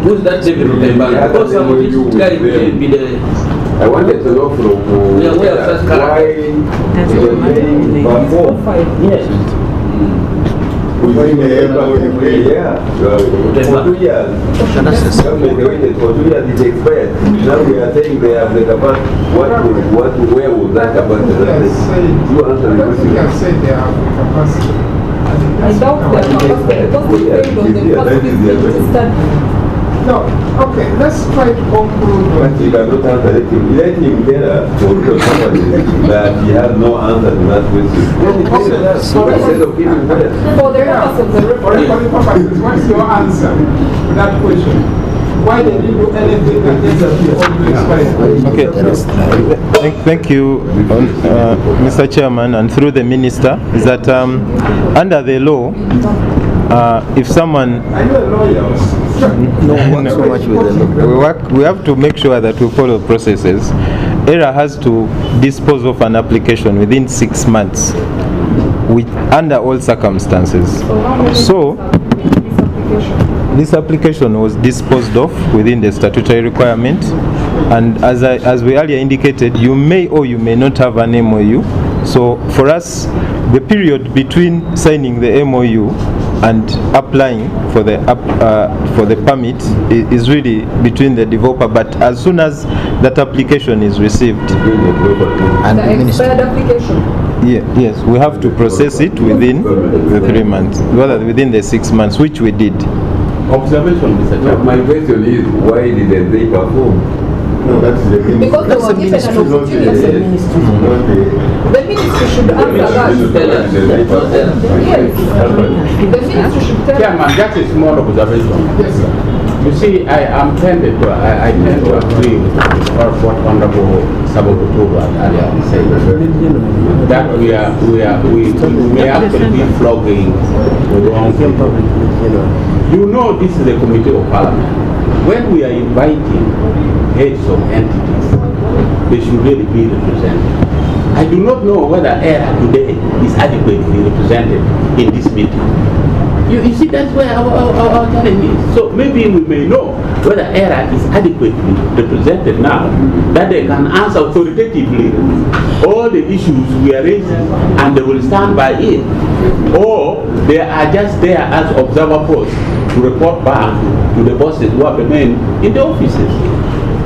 Who's that David Rotembana? Because some of these guys will be the... I wanted to know from why they Yes. We waited for 2 years. Government waited for 2 years, it expired. Now we are saying they have the capacity. Where was that capacity? You answer the question. You can say they have the capacity. I doubt their capacity because they failed on the first feasibility study. No, okay, let's try to conclude. But you cannot answer it. Let him tell us that he has no answer to that question. For the purpose of the referendum. What's your answer to that question? Why did you do anything against the Okay, thank you, Mr. Chairman, and through the Minister, is that under the law, if someone... Are you a lawyer? No, so much with the law. We have to make sure that we follow processes. ERA has to dispose of an application within 6 months, under all circumstances. So, this application was disposed of within the statutory requirement, and as we earlier indicated, you may or you may not have an MOU. So for us, the period between signing the MOU and applying for the permit is really between the developer, but as soon as that application is received and the expired application. Yes, we have to process it within the 3 months, rather within the 6 months, which we did. Observation, Mr. Chairman. My question is, why did they perform? No, that's the ministry. Because they were given an opportunity. The ministry should answer that. Yes. The ministry should tell us. Chairman, that is small observation. Yes, sir. You see, I tend to agree with what Honorable Sababutu earlier said. That we may actually be flogging the wrong people. You know, this is a committee of parliament. When we are inviting heads of entities, they should really be represented. I do not know whether ERA today is adequately represented in this meeting. You see, that's where our challenge is. So maybe we may know whether ERA is adequately represented now, that they can answer authoritatively all the issues we are raising and they will stand by it. Or they are just there as observer posts to report back to the bosses who have remained in the offices.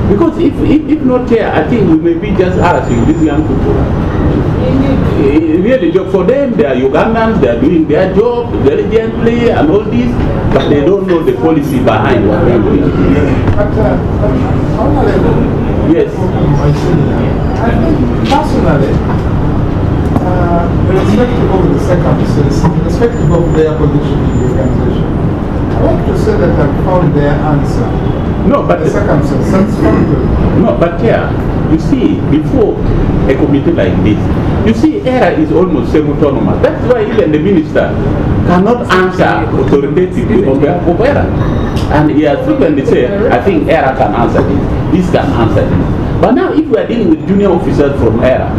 Because if not here, I think we may be just harassing these young people. Really, for them, they are Ugandans, they are doing their job diligently and all this, but they don't know the policy behind what they are doing. Yes. I think personally, irrespective of the circumstances, irrespective of their position in the organization, I like to say that I've found their answer. No, but the circumstances. No, but yeah, you see, before a committee like this, you see, ERA is almost semi-autonomous. That's why even the minister cannot answer authoritatively on behalf of ERA. And he has frequently said, I think ERA can answer this can answer this. But now, if we are dealing with junior officers from ERA,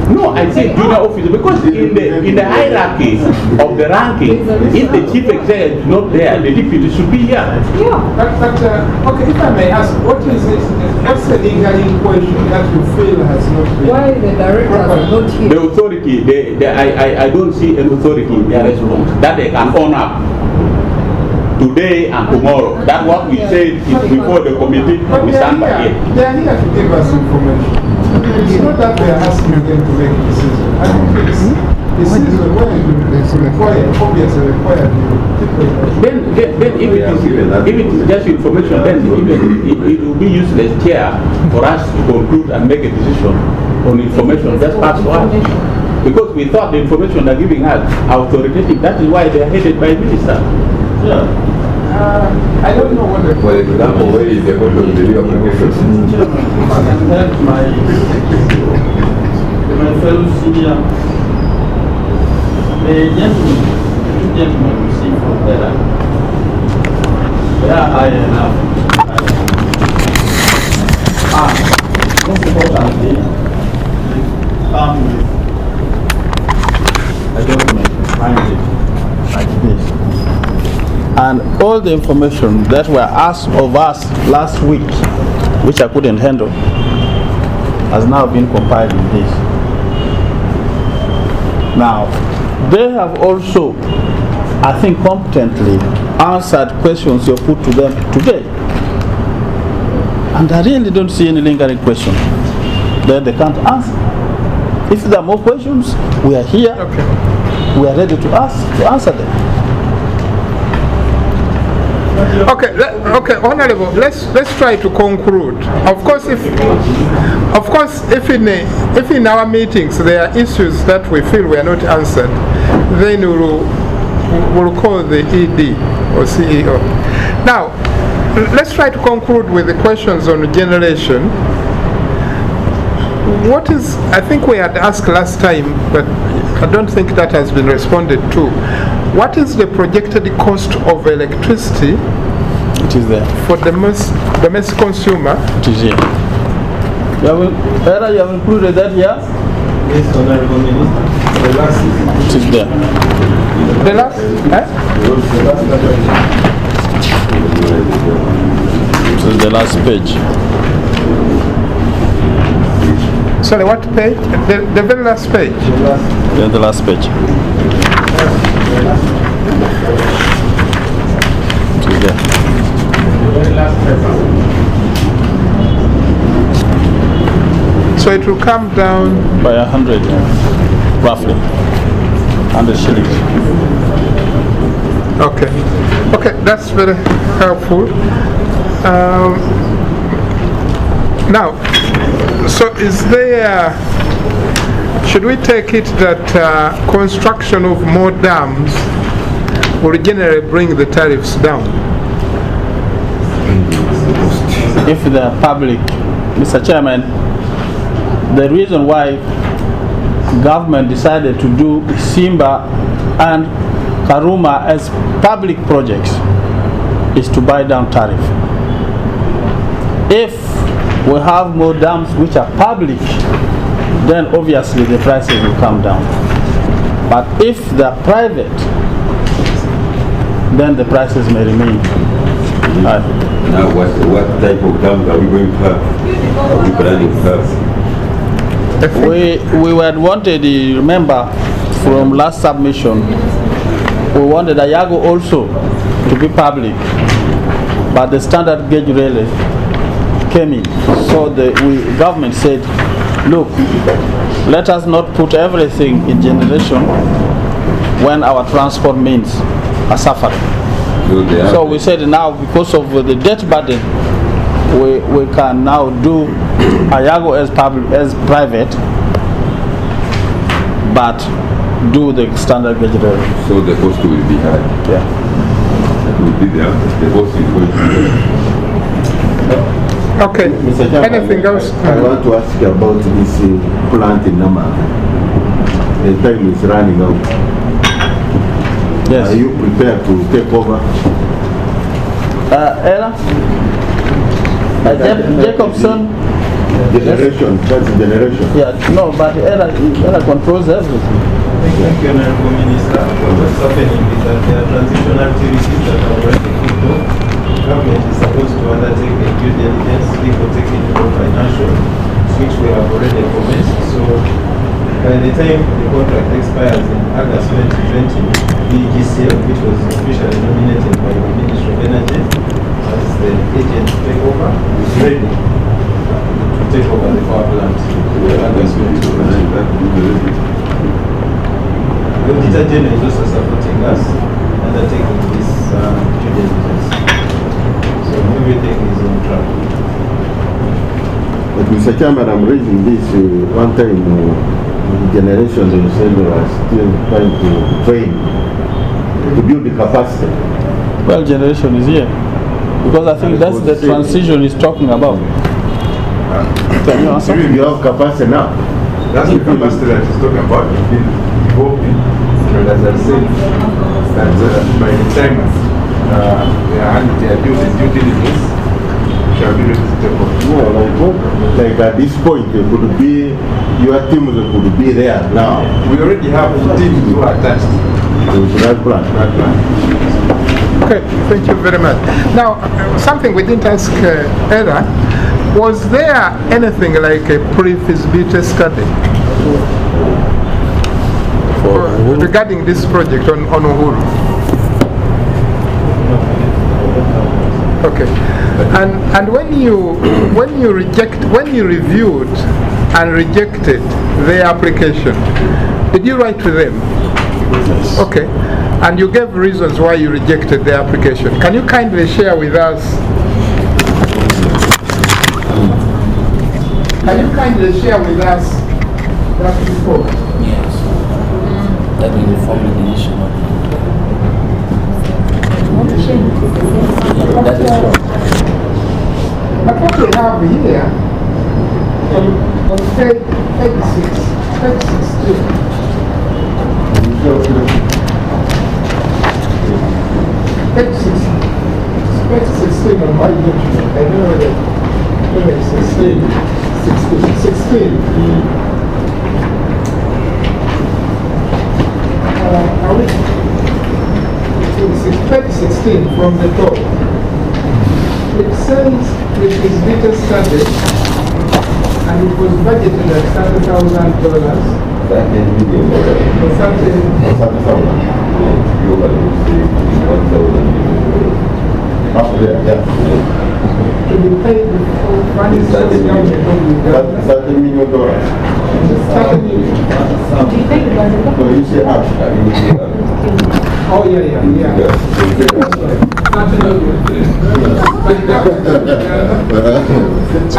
no, I say junior officers because in the hierarchy of the ranking, if the chief executive is not there, the deputy should be here. Yeah, but okay, if I may ask, what's the legal question that you feel has not been? Why the directors are not here? The authority, I don't see an authority in their response that they can own up today and tomorrow. That's what we said before the committee. We stand by it. They are here to give us information. It's not that we are asking them to make a decision. I think it's decision where it's required, obviously required. Then if it is just information, then it will be useless chair for us to conclude and make a decision on information just passed to us. Because we thought the information they're giving us are authoritative. That is why they are headed by minister. Yeah. I don't know what the... For example, where is the photo of the new applications? My fellow senior, the two gentlemen we see from there, they are high enough. Most importantly, come with a document minded like this. And all the information that were asked of us last week, which I couldn't handle, has now been compiled in this. Now, they have also, I think, competently answered questions you put to them today. And I really don't see any lingering question that they can't answer. If there are more questions, we are here. Okay. We are ready to answer them. Okay, Honorable. Let's try to conclude. Of course, if in our meetings there are issues that we feel we are not answered, then we'll call the ED or CEO. Now, let's try to conclude with the questions on generation. What is, I think we had asked last time, but I don't think that has been responded to. What is the projected cost of electricity? It is there. For the domestic consumer? It is here. You have included that here? Yes, Honorable Minister. The last it is there. The last? This is the last page. Sorry, what page? The very last page? Yeah, the last page. It is there. So it will come down by 100, roughly 100 shillings. Okay, that's very helpful. Now, so is there, should we take it that construction of more dams will generally bring the tariffs down? if they are public. Mr. Chairman, the reason why government decided to do Simba and Karuma as public projects is to buy down tariff. If we have more dams which are public, then obviously the prices will come down. But if they are private, then the prices may remain high. Now, what type of dams are we going to have? Are we planning to have? We had wanted, you remember, from last submission, we wanted Ayago also to be public, but the standard gauge relay came in. So the government said, look, let us not put everything in generation when our transport means are suffering. So we said now, because of the debt burden, we can now do Ayago as private, but do the standard gauge relay. So the cost will be high. Yeah. That will be the cost is going to be high. Okay, Mr. Chairman, anything else? I want to ask you about this plant in Nama. The time is running out. Yes. Are you prepared to take over? Ella? Jacobson? Generation, that's generation. Yeah, no, but Ella controls everything. Thank you, Honorable Minister. What's happening is that there are transitional activities that are already kicked off. Government is supposed to undertake a due diligence, legal, technical, financial, which we have already commenced. So by the time the contract expires in August 2020, BGCL, which was officially nominated by the Ministry of Energy as the agent to take over, is ready to take over the power plant in August 2020. The Auditor General is also supporting us undertaking this due diligence. So everything is on track. But Mr. Chairman, I'm raising this one time. Generation themselves are still trying to train to build the capacity. Well, generation is here. Because I think that's the transition he's talking about. Can you answer? You have capacity now. That's the capacity that he's talking about. It's been evolving. But as I said, that by the time they are doing due diligence, shall be ready to take over. No, like at this point, it could be your team could be there now. We already have teams who are attached to that plan. Okay, thank you very much. Now, something we didn't ask Ella, was there anything like a pre-feasibility study regarding this project on Uhuru? Okay, and when you reviewed and rejected their application, did you write to them? Yes. Okay, and you gave reasons why you rejected their application. Can you kindly share with us? Can you kindly share with us that report? Yes. That will inform the decision. That is right. But what we have here, on page 16, page 16 on my document, I don't know whether it's 16. Page 16 from the top. It says it is data study and it was budgeted at $30,000. To be paid before money starts down the $30 million. $30 million. So you say half. Oh, yeah.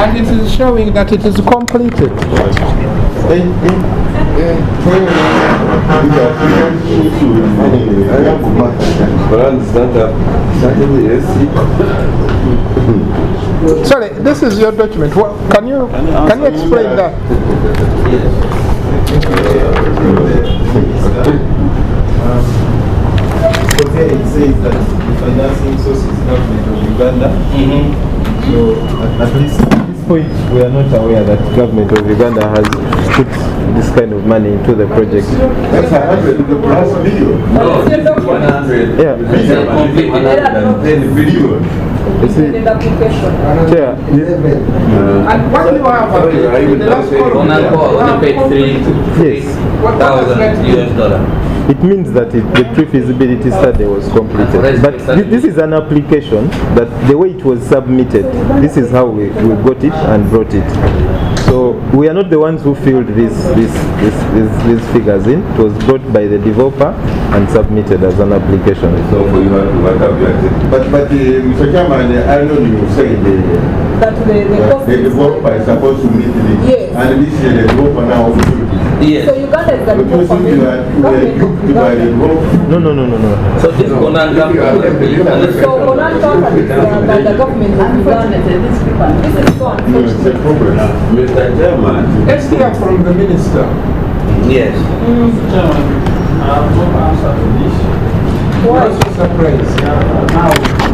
And it is showing that it is completed. But I understand that Sorry, this is your document. What, can you explain that? Because here it says that the financing source is government of Uganda. So at least at this point we are not aware that government of Uganda has put this kind of money into the project. That's 100 plus million. No, 100. Yeah. $10 billion. You see, Chair, And what do you have in the last column? Only paid $3,000. it means that the pre-feasibility study was completed. But this is an application that the way it was submitted, this is how we got it and brought it. So we are not the ones who filled these figures in. It was brought by the developer and submitted as an application. So you have to work out your But Mr. Chairman, I know you say That the developer is supposed to meet this. Yes. And this is the developer now. Yes. So Uganda is the Because if you are duped by the developer. No. So this Bonanza So Bonanza is by the government of Uganda. This is so No, it's a unfortunate. problem. Mr. Chairman, Let's hear from the minister. Yes. Chairman, I have no answer to this. Why? What's your surprise? Now,